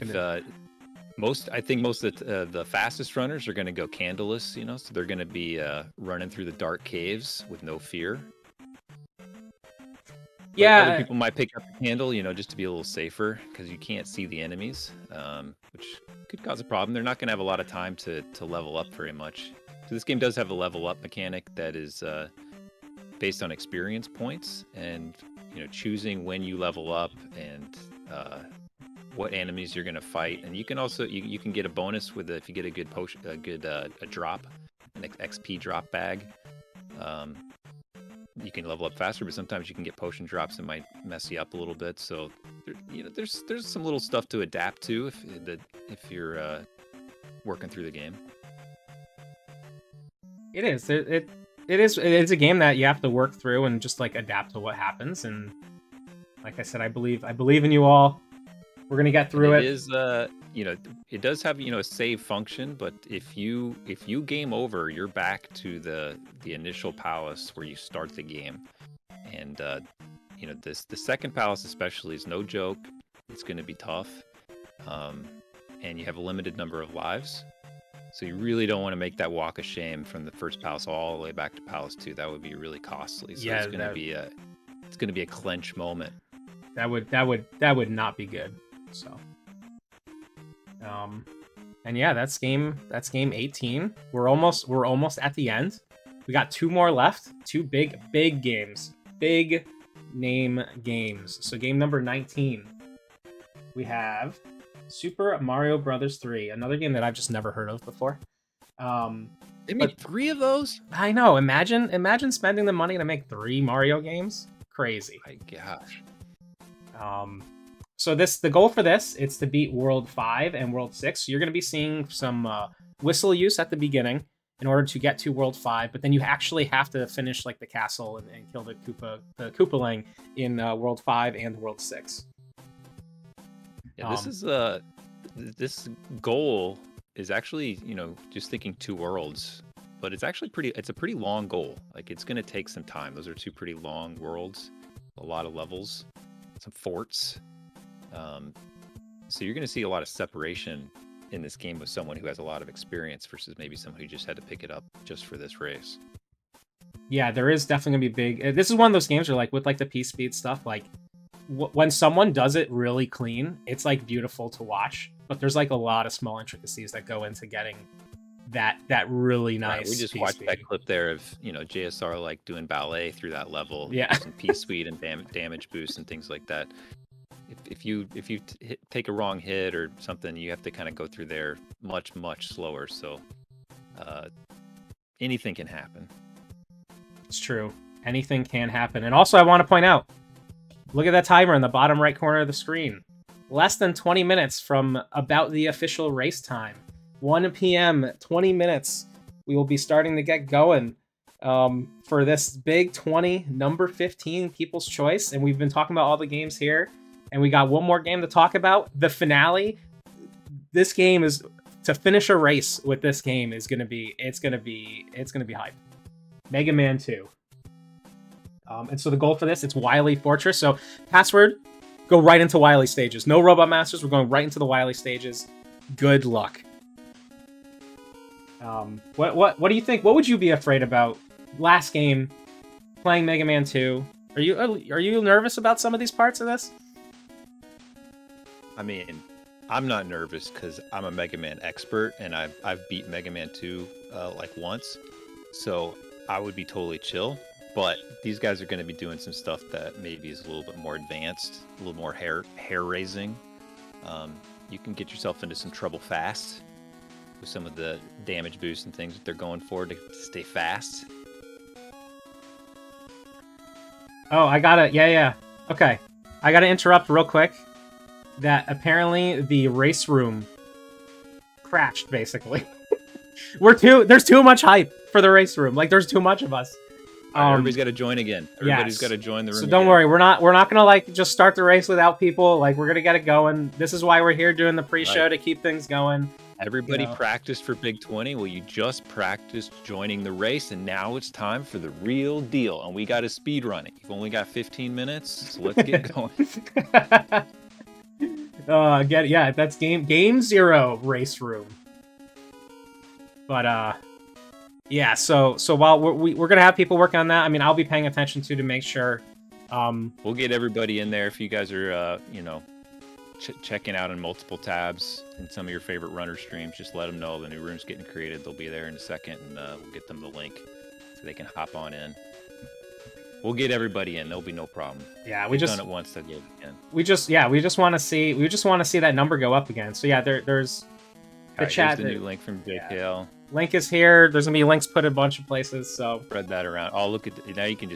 I think most of the fastest runners are going to go candleless, so they're going to be running through the dark caves with no fear. Yeah, other people might pick up the candle, just to be a little safer because you can't see the enemies, which could cause a problem. They're not going to have a lot of time to level up very much. So this game does have a level up mechanic that is based on experience points and choosing when you level up and what enemies you're going to fight. And you can also you can get a bonus with if you get a good potion, a drop, an XP drop bag. You can level up faster, but sometimes you can get potion drops that might mess you up a little bit. So, there's some little stuff to adapt to if you're working through the game. It is. It's a game that you have to work through and just adapt to what happens. And like I said, I believe in you all. We're gonna get through it. It is it does have a save function, but if you game over, you're back to the initial palace where you start the game, and the second palace especially is no joke. It's going to be tough, and you have a limited number of lives, so you really don't want to make that walk of shame from the first palace all the way back to Palace 2. That would be really costly. So it's going to be a clench moment. That would not be good. So. And yeah, that's game 18. We're almost at the end. We got 2 more left. 2 big games. Big name games. So game number 19. We have Super Mario Brothers 3, another game that I've just never heard of before. They made 3 of those? I know. Imagine spending the money to make 3 Mario games. Crazy. My gosh. So the goal for this, it's to beat World 5 and World 6. So you're going to be seeing some whistle use at the beginning in order to get to World 5, but then you actually have to finish the castle and kill the Koopaling in World 5 and World 6. Yeah, this goal is actually, just thinking 2 worlds, but it's actually it's a pretty long goal. It's going to take some time. Those are 2 pretty long worlds, a lot of levels, some forts. So you're going to see a lot of separation in this game with someone who has a lot of experience versus maybe someone who just had to pick it up just for this race. Yeah, there is definitely gonna be big. This is one of those games where, like, with like the P-Speed stuff, like when someone does it really clean, it's like beautiful to watch. But there's like a lot of small intricacies that go into getting that really nice. Right, we just watched that clip there of JSR like doing ballet through that level, yeah, using P-Speed and damage boost and things like that. If you take a wrong hit or something, you have to kind of go through there much slower. So anything can happen. It's true. Anything can happen. And also, I want to point out, look at that timer in the bottom right corner of the screen. Less than 20 minutes from about the official race time. 1 p.m., 20 minutes. We will be starting to get going for this Big 20, number 15, People's Choice. And we've been talking about all the games here. And we got one more game to talk about. The finale. This game is, to finish a race with this game is going to be, it's going to be hype. Mega Man 2. And so the goal for this, it's Wily Fortress. So password, go right into Wily stages. No Robot Masters, we're going right into the Wily stages. Good luck. What do you think? What would you be afraid about? Last game, playing Mega Man 2. Are you nervous about some of these parts of this? I mean, I'm not nervous because I'm a Mega Man expert and I've beat Mega Man 2 like once, so I would be totally chill. But these guys are going to be doing some stuff that maybe is a little bit more advanced, a little more hair raising. You can get yourself into some trouble fast with some of the damage boosts and things that they're going for to stay fast. Oh, I gotta, yeah. Okay, I gotta interrupt real quick. That apparently the race room crashed, basically. There's too much hype for the race room. Like, there's too much of us. Everybody's got to join again. Everybody's got to join the room. So don't worry, we're not gonna like just start the race without people. Like, we're gonna get it going. This is why we're here doing the pre-show, to keep things going. Everybody practiced for Big 20. Well, you just practiced joining the race, and now it's time for the real deal. And we got to speed run it. You've only got 15 minutes, so let's get going. That's game 0 race room. But yeah, so while we're gonna have people working on that, I mean, I'll be paying attention to make sure. We'll get everybody in there. If you guys are checking out on multiple tabs in some of your favorite runner streams, just let them know the new room's getting created. They'll be there in a second, and we'll get them the link so they can hop on in. We'll get everybody in. There'll be no problem. Yeah, we've done it once. To get in. We just want to see that number go up again. So yeah, there's the chat. Here's the new link from JKL. Yeah. Link is here. There's gonna be links put in a bunch of places. So spread that around. Oh, look at now you can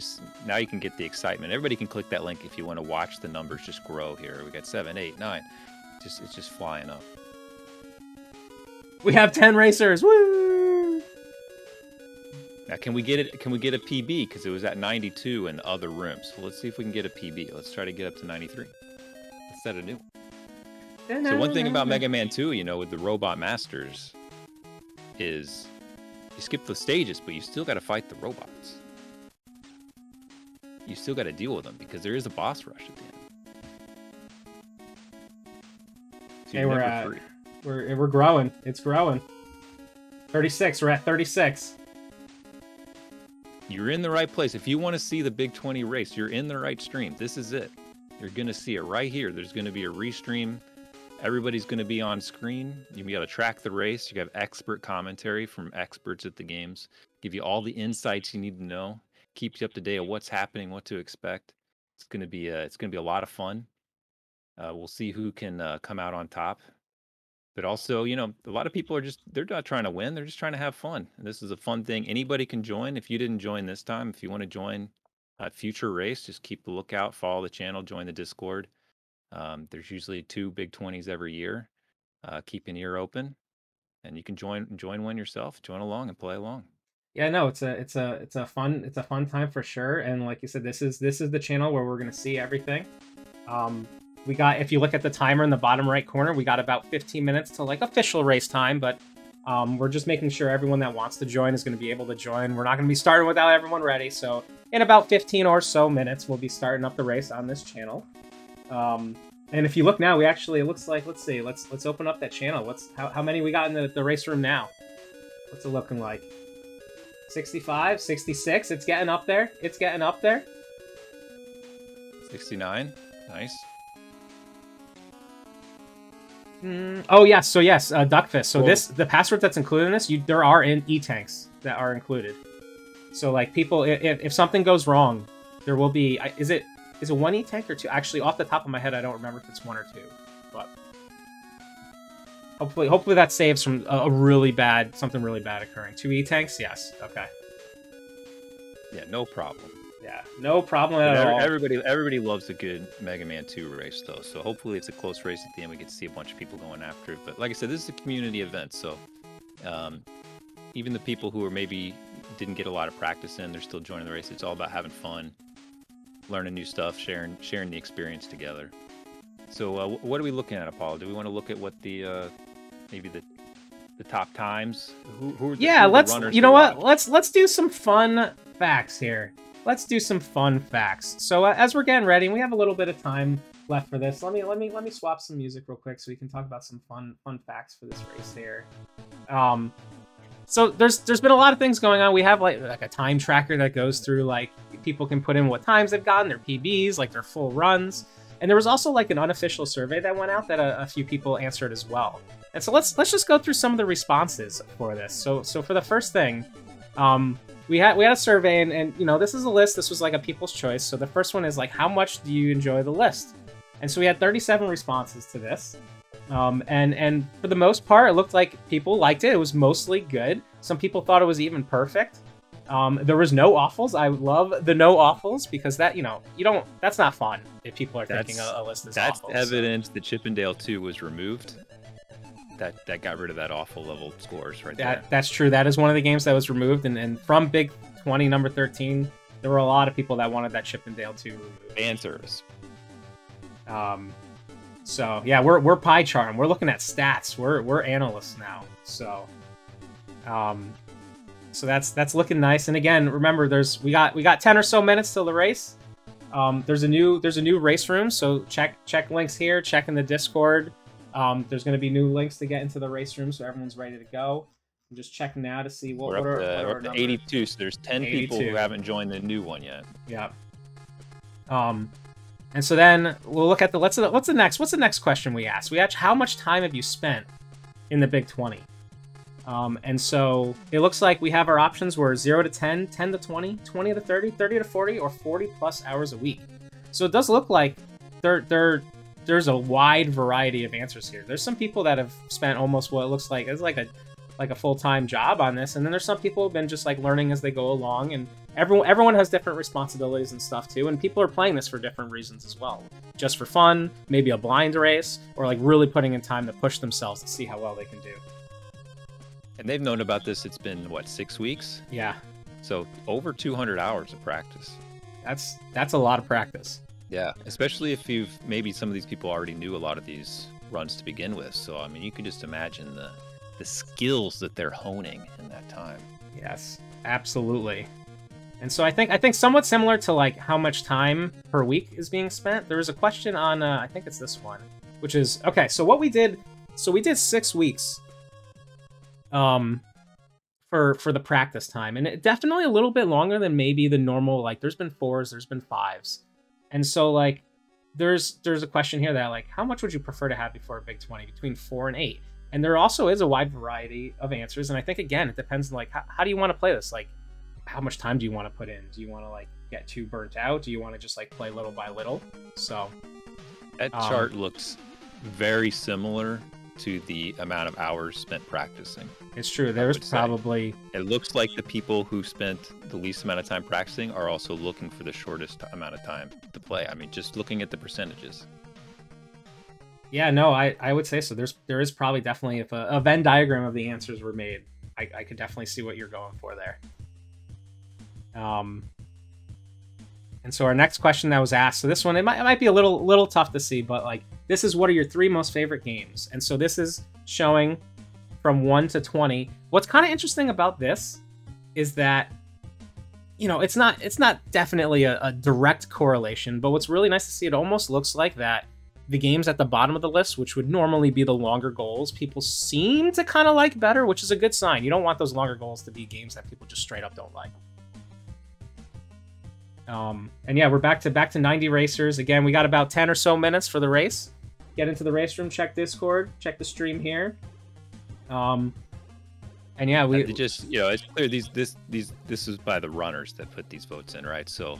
get the excitement. Everybody can click that link if you want to watch the numbers just grow here. We got 7, 8, 9. It's just flying up. We have 10 racers. Woo! Now can we get a PB, because it was at 92 in the other rooms. So let's see if we can get a PB. Let's try to get up to 93. Let's set a new one. So one thing about Mega Man 2, with the Robot Masters, is you skip the stages, but you still got to fight the robots. You still got to deal with them because there is a boss rush at the end. So hey, we're growing. It's growing. 36. We're at 36. You're in the right place. If you want to see the Big 20 race, you're in the right stream. This is it. You're gonna see it right here. There's gonna be a restream. Everybody's going to be on screen. You got to track the race. You have expert commentary from experts at the games. Give you all the insights you need to know. Keep you up to date on what's happening, what to expect. It's going to be a lot of fun. We'll see who can come out on top. But also, a lot of people they're not trying to win. They're just trying to have fun. And this is a fun thing. Anybody can join. If you didn't join this time, if you want to join a future race, just keep the lookout, follow the channel, join the Discord. There's usually 2 Big 20s every year. Keep an ear open, and you can join one yourself. Join along and play along. Yeah, no, it's a fun time for sure. And like you said, this is the channel where we're gonna see everything. We got, if you look at the timer in the bottom right corner, we got about 15 minutes to like official race time, but we're just making sure everyone that wants to join is going to be able to join. We're not going to be starting without everyone ready. So in about 15 or so minutes, we'll be starting up the race on this channel. And if you look now, we actually, it looks like, let's see, let's open up that channel. How many we got in the race room now? What's it looking like? 65, 66. It's getting up there. It's getting up there. 69. Nice. Oh yes, so yes, Duckfist. So the password that's included in this, there are E-tanks that are included. So like people, if something goes wrong, there will be. Is it one E-tank or two? Actually, off the top of my head, I don't remember if it's one or two. But hopefully that saves from something really bad occurring. 2 E-tanks, yes. Okay. Yeah, no problem. Yeah, no problem at all. Everybody loves a good Mega Man 2 race, though. So hopefully it's a close race at the end. We get to see a bunch of people going after it. But like I said, this is a community event, so even the people who are maybe didn't get a lot of practice in, they're still joining the race. It's all about having fun, learning new stuff, sharing the experience together. So what are we looking at, Apollo? Do we want to look at what the maybe the top times? Who are the runners? You know what? Let's do some fun facts here. Let's do some fun facts. So as we're getting ready, we have a little bit of time left for this. Let me swap some music real quick so we can talk about some fun facts for this race here. So there's been a lot of things going on. We have like a time tracker that goes through, like, people can put in what times they've gotten, their PBs, like their full runs. And there was also like an unofficial survey that went out that a few people answered as well. And so let's just go through some of the responses for this. So for the first thing, we had a survey, and you know, this is a list. This was like a people's choice. So the first one is like, how much do you enjoy the list? And so we had 37 responses to this. And for the most part, it looked like people liked it. It was mostly good. Some people thought it was even perfect. There was no awfuls. I love the no awfuls, because that, you know, that's not fun if people are thinking a list is awful. That's evidence that Chip 'n Dale 2 was removed. That got rid of that awful level scores right there. That's true. That is one of the games that was removed, and from Big 20 number 13, there were a lot of people that wanted that Chip 'n Dale 2 removed. Fan service. So yeah, we're pie charting. We're looking at stats. We're analysts now. So so that's looking nice. And again, remember, we got 10 or so minutes till the race. There's a new race room, so check links here. Check in the Discord. There's going to be new links to get into the race room, so everyone's ready to go. I'm just checking now to see what we're up to 82. So there's 10 people who haven't joined the new one yet. Yeah. And so then we'll look at what's the next question we asked? We asked, how much time have you spent in the Big 20? And so it looks like we have our options were 0 to 10, 10 to 20, 20 to 30, 30 to 40, or 40 plus hours a week. So it does look like there's a wide variety of answers here. There's some people that have spent almost what it looks like as like a full-time job on this, and then there's some people who've been just like learning as they go along, and everyone has different responsibilities and stuff too, and people are playing this for different reasons as well. Just for fun, maybe a blind race, or like really putting in time to push themselves to see how well they can do. And they've known about this, it's been what, 6 weeks? Yeah. So over 200 hours of practice. That's a lot of practice. Yeah, especially if maybe some of these people already knew a lot of these runs to begin with. So I mean, you can just imagine the skills that they're honing in that time. Yes, absolutely. And so I think somewhat similar to like how much time per week is being spent. There was a question on I think it's this one, which is okay. So what we did 6 weeks, for the practice time, and it definitely a little bit longer than maybe the normal. Like there's been 4s, there's been 5s, and so like there's a question here that like, how much would you prefer to have before a Big 20? Between 4 and 8. And there also is a wide variety of answers. And I think, again, it depends on, like, how do you want to play this? Like, how much time do you want to put in? Do you want to, like, get too burnt out? Do you want to just, like, play little by little? So that chart looks very similar to the amount of hours spent practicing. It's true. There's probably... It looks like the people who spent the least amount of time practicing are also looking for the shortest amount of time to play. I mean, just looking at the percentages. Yeah, no, I would say so. There is probably definitely, if a Venn diagram of the answers were made, I could definitely see what you're going for there. And so our next question that was asked, so this one, it might be a little tough to see, but like, this is, what are your 3 most favorite games? And so this is showing from 1 to 20. What's kind of interesting about this is that, you know, it's not definitely a direct correlation, but what's really nice to see, it almost looks like that the games at the bottom of the list, which would normally be the longer goals, people seem to kind of like better, which is a good sign. You don't want those longer goals to be games that people just straight up don't like. And yeah, we're back to 90 racers. Again, we got about 10 or so minutes for the race. Get into the race room, check Discord, check the stream here. And yeah, we just, it's clear this is by the runners that put these votes in, right? So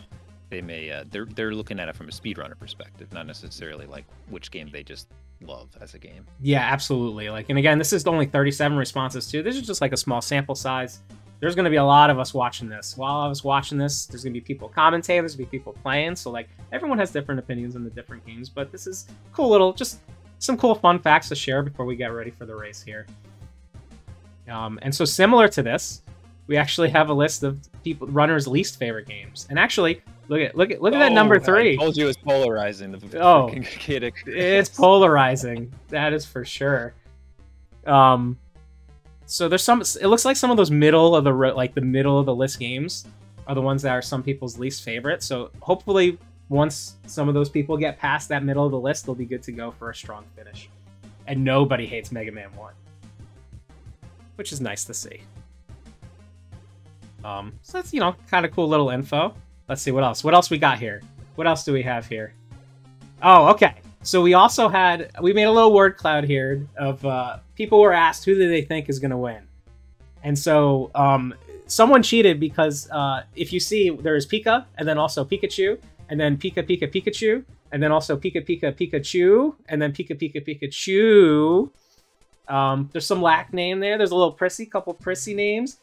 they may they're looking at it from a speedrunner perspective, not necessarily like which game they just love as a game. Yeah, absolutely. And again, this is only 37 responses too. This is just like a small sample size. There's going to be a lot of us watching this. While I was watching this, there's going to be people commentating, there's going to be people playing. So everyone has different opinions on the different games, but this is cool little, just some cool fun facts to share before we get ready for the race here. And so similar to this, we actually have a list of runners' least favorite games. And actually, look at that number 3. I told you it's polarizing. It's polarizing. That is for sure. So there's it looks like some of those middle of the list games are the ones that are some people's least favorite. So hopefully once some of those people get past that middle of the list, they'll be good to go for a strong finish. And nobody hates Mega Man 1. Which is nice to see. So that's, kind of cool little info. Let's see what else. What else we got here? What else do we have here? Oh, okay. So we also we made a little word cloud here of people were asked who do they think is going to win. And so someone cheated because if you see, there's Pika, and then also Pikachu, and then Pika Pika Pikachu, and then also Pika Pika Pikachu, and then Pika Pika Pikachu. There's some lack name there. There's a little couple prissy names.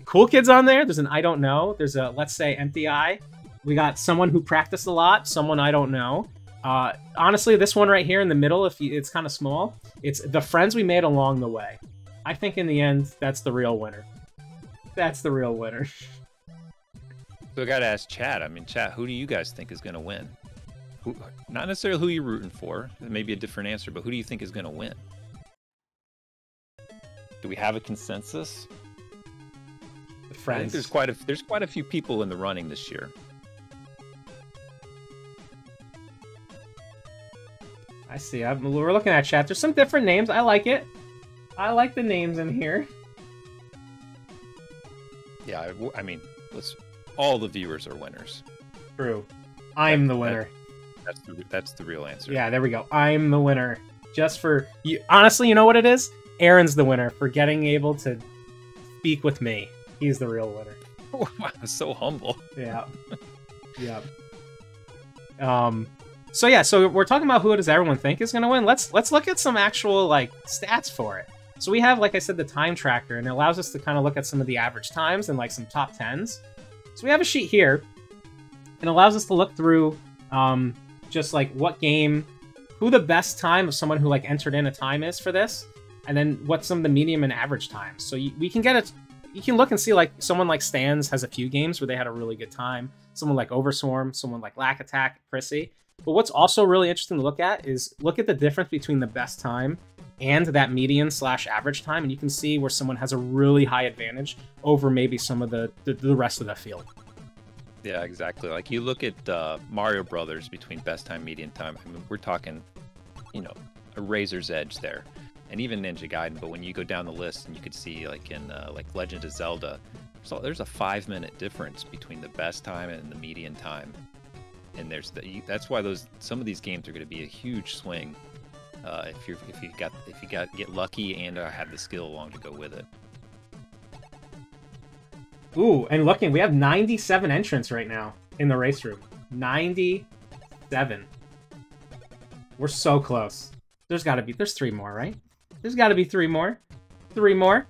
Cool Kids on there. There's an I don't know. There's a Let's Say Empty Eye. We got someone who practiced a lot. Someone I don't know. Honestly, this one right here in the middle, it's kind of small. It's the friends we made along the way. I think in the end, that's the real winner. That's the real winner. So I gotta ask Chat. I mean, Chat, who do you guys think is gonna win? Not necessarily who you're rooting for. Maybe a different answer, but who do you think is gonna win? Do we have a consensus? The friends. I think there's quite a few people in the running this year. I see. We're looking at chat. There's some different names. I like it. I like the names in here. Yeah, I mean, all the viewers are winners. True. I'm the winner. That's the real answer. Yeah, there we go. I'm the winner. Just for you. Honestly, you know what it is? Aaron's the winner for getting able to speak with me. He's the real winner. Wow, so humble. Yeah. Yeah. So yeah, so we're talking about who does everyone think is going to win. Let's look at some actual stats for it. So we have, like I said, the time tracker, and it allows us to kind of look at some of the average times and some top 10s. So we have a sheet here, and it allows us to look through just what game, who the best time of someone who entered in a time is for this, and then what some of the medium and average times. So we can get it. You can look and see someone like Stans has a few games where they had a really good time. Someone like Overswarm, someone like Lack Attack, Prissy. But what's also really interesting to look at is look at the difference between the best time and that median/average time, and you can see where someone has a really high advantage over maybe some of the rest of the field. Yeah, exactly. You look at Mario Brothers between best time, median time. I mean, we're talking, a razor's edge there, and even Ninja Gaiden. But when you go down the list, and you could see in Legend of Zelda, so there's a 5-minute difference between the best time and the median time. And that's why some of these games are going to be a huge swing if you get lucky and have the skill along to go with it. Ooh, and looking, we have 97 entrants right now in the race room. 97. We're so close. There's 3 more, right? There's got to be 3 more. 3 more.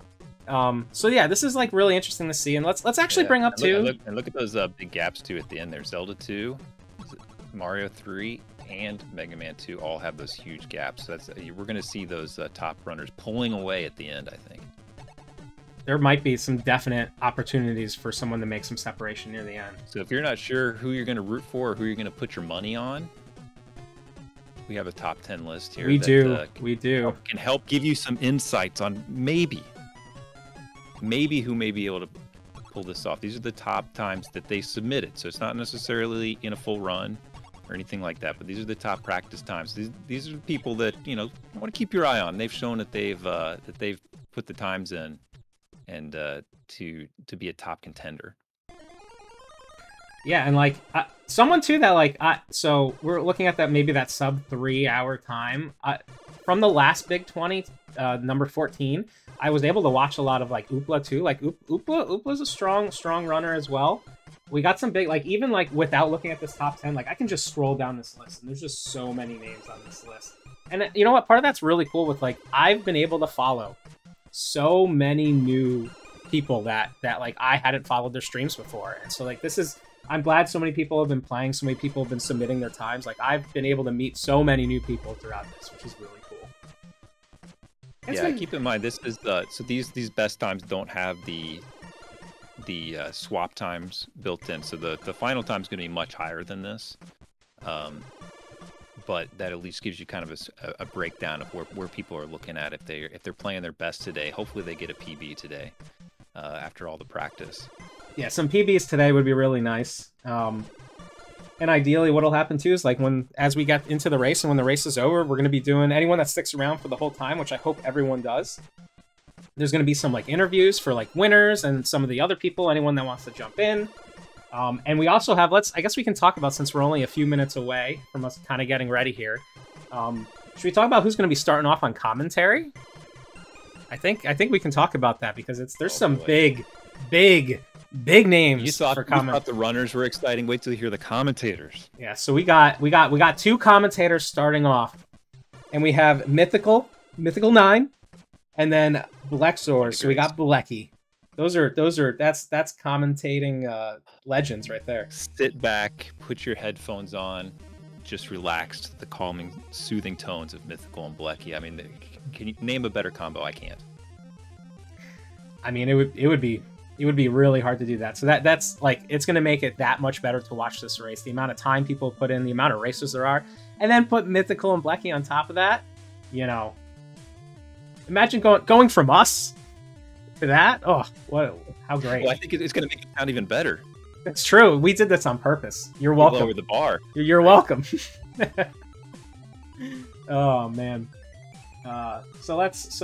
So yeah, this is really interesting to see, and let's actually bring up too. And look at those big gaps too at the end there. Zelda 2. Mario 3 and Mega Man 2 all have those huge gaps. So we're going to see those top runners pulling away at the end, I think. There might be some definite opportunities for someone to make some separation near the end. So if you're not sure who you're going to root for or who you're going to put your money on, we have a top 10 list here. We do. Can help give you some insights on maybe who may be able to pull this off. These are the top times that they submitted. So it's not necessarily in a full run or anything like that. But these are the top practice times. These are the people that want to keep your eye on. They've shown that they've put the times in, and to be a top contender. Yeah, and like someone too that like so we're looking at that maybe that sub 3 hour time from the last Big 20 number 14. I was able to watch a lot of like Oopla too. Like Oopla's a strong runner as well. We got some big, like even like without looking at this top 10, like I can just scroll down this list and there's just so many names on this list. And you know what? Part of that's really cool with like I've been able to follow so many new people that like I hadn't followed their streams before. And so like I'm glad so many people have been playing, so many people have been submitting their times. Like I've been able to meet so many new people throughout this, which is really cool. Keep in mind this is so these best times don't have the swap times built in, so the final time is going to be much higher than this, but that at least gives you kind of a breakdown of where people are looking at if they're playing their best today. Hopefully they get a PB today after all the practice. Yeah, some PBs today would be really nice. And ideally what'll happen too is like as we get into the race and when the race is over, we're going to be doing anyone that sticks around for the whole time, which I hope everyone does. There's going to be some like interviews for like winners and some of the other people, anyone that wants to jump in. And we also have, I guess we can talk about, since we're only a few minutes away from us kind of getting ready here. Should we talk about who's going to be starting off on commentary? I think we can talk about that because there's some big names. You thought the runners were exciting. Wait till you hear the commentators. Yeah, so we got two commentators starting off, and we have Mythical 9, and then Blexor. So we got Blecky. That's commentating legends right there. Sit back, put your headphones on, just relax to the calming, soothing tones of Mythical and Blecky. I mean, can you name a better combo? I can't. I mean, it would be really hard to do that. So that's like, it's going to make it that much better to watch this race. The amount of time people put in, the amount of races there are, and then put Mythical and Blecky on top of that. Imagine going from us to that. Oh, how great. Well, I think it's going to make it sound even better. It's true. We did this on purpose. You're welcome. Lower the bar. You're welcome. Oh man. So let's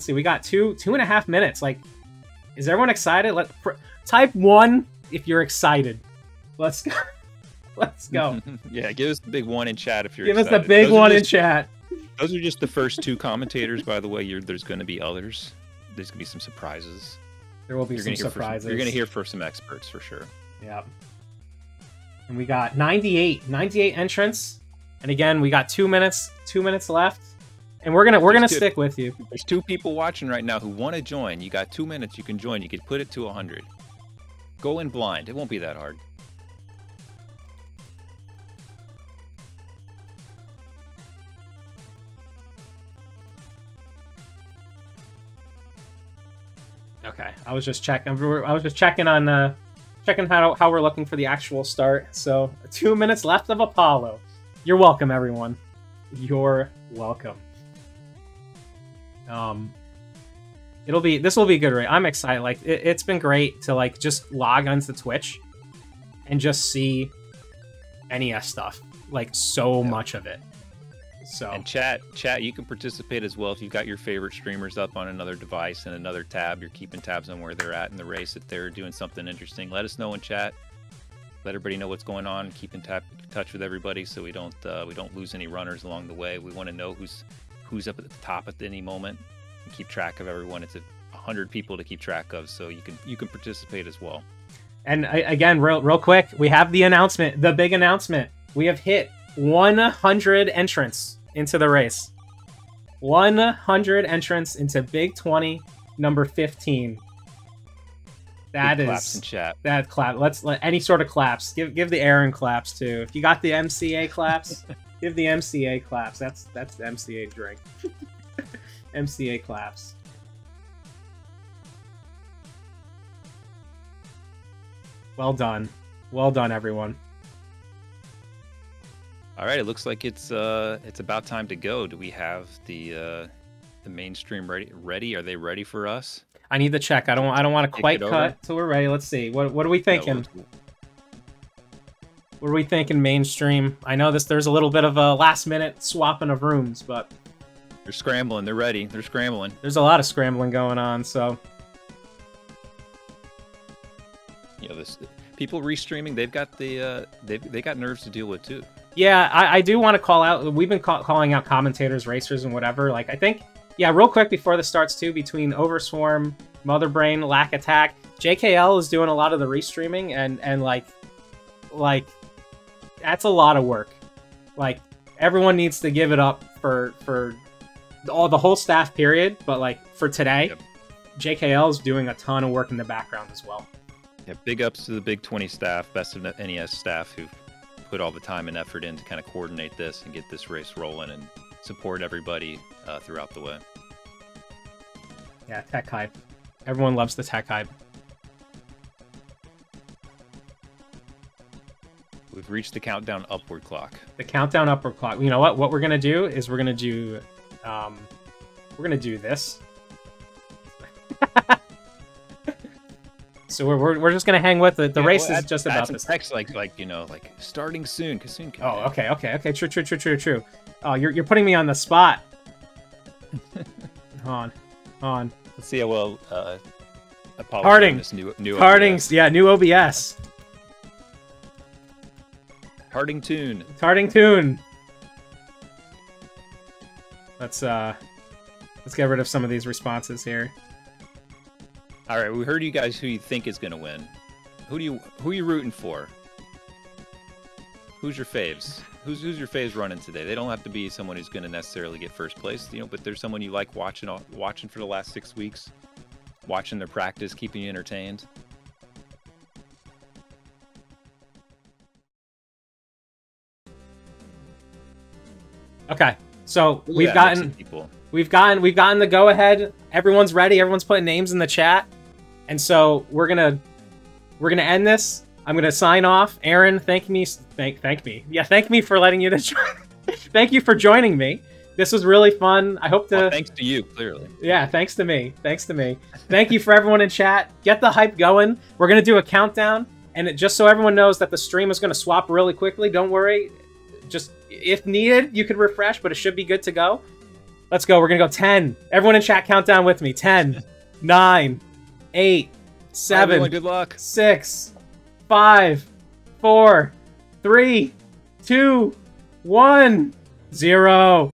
see. We got 2.5 minutes. Like, is everyone excited? Type 1 if you're excited. Let's go. Let's go. Yeah, give us the big 1 in chat if you're excited. Give us the big 1 in chat. Those are just the first 2 commentators, by the way. There's going to be others. There's going to be some surprises. There will be some surprises. You're going to hear from some experts for sure. Yeah. And we got 98 entrants. And again, we got 2 minutes left. And we're gonna stick with you. There's 2 people watching right now who want to join. You got 2 minutes. You can join. You can put it to 100. Go in blind. It won't be that hard. Okay, I was just checking on checking how we're looking for the actual start. So 2 minutes left of Apollo. You're welcome, everyone. You're welcome. This will be good, right? I'm excited. Like it's been great to like just log onto Twitch and just see NES stuff. Like so much of it. So and chat, you can participate as well if you've got your favorite streamers up on another device and another tab. You're keeping tabs on where they're at in the race. If they're doing something interesting, let us know in chat. Let everybody know what's going on. Keep in touch with everybody so we don't lose any runners along the way. We want to know who's up at the top at any moment and keep track of everyone. It's 100 people to keep track of, so you can participate as well. And again, real quick, we have the announcement, the big announcement. We have hit 100 entrants into the race. 100 entrants into Big 20 number 15. That is claps in chat. That clap. Let's let any sort of claps. Give the Aaron claps too. If you got the MCA claps, give the MCA claps. That's the MCA drink. MCA claps. Well done. Well done, everyone. All right, it looks like it's about time to go. Do we have the mainstream ready? Are they ready for us? I need to check. I don't want to quite cut till we're ready. Let's see. What are we thinking? What are we thinking mainstream? I know there's a little bit of a last minute swapping of rooms, but They're scrambling. They're ready. They're scrambling. there's a lot of scrambling going on, so You know, this people restreaming. They've got the they got nerves to deal with too. yeah, I do want to call out. We've been calling out commentators, racers, and whatever. Like, I think, yeah, real quick before this starts too, between Overswarm, Motherbrain, Lack Attack, JKL is doing a lot of the restreaming, and like that's a lot of work. Like, everyone needs to give it up for the whole staff period, but like for today, Yep. JKL is doing a ton of work in the background as well. Yeah, big ups to the Big 20 staff, best of NES staff who've put all the time and effort in to kind of coordinate this and get this race rolling and support everybody throughout the way. Yeah, tech hype. Everyone loves the tech hype. We've reached the countdown upward clock. The countdown upward clock. You know what? What we're gonna do is we're gonna do this. So we're just gonna hang with it. The race is just about this. Text like starting soon, because soon. Oh, okay. True. Oh, you're putting me on the spot. Hold on. Let's see how well Apollo Harding. this new Harding's, OBS. yeah, new OBS. Harding tune. Harding tune. Let's get rid of some of these responses here. All right, we heard you guys who you think is going to win. Who are you rooting for? Who's your faves? Who's your faves running today? They don't have to be someone who's going to necessarily get first place, but there's someone you like watching for the last 6 weeks, watching their practice, keeping you entertained. Okay, so we've Yeah, gotten mix of people. we've gotten the go ahead. Everyone's ready. Everyone's putting names in the chat, and so we're gonna end this. I'm gonna sign off. Aaron, thank me. Yeah, thank me for letting you to join. Thank you for joining me. This was really fun. I hope to. Well, thanks to you, clearly. Yeah, thanks to me. Thank you for everyone in chat. Get the hype going. We're gonna do a countdown, and just so everyone knows that the stream is gonna swap really quickly. Don't worry. Just if needed, you could refresh, but it should be good to go. Let's go. We're gonna go 10. Everyone in chat, count down with me. 10, 9, 8, 7. Everyone, good luck. 6, 5, 4, 3, 2, 1, 0.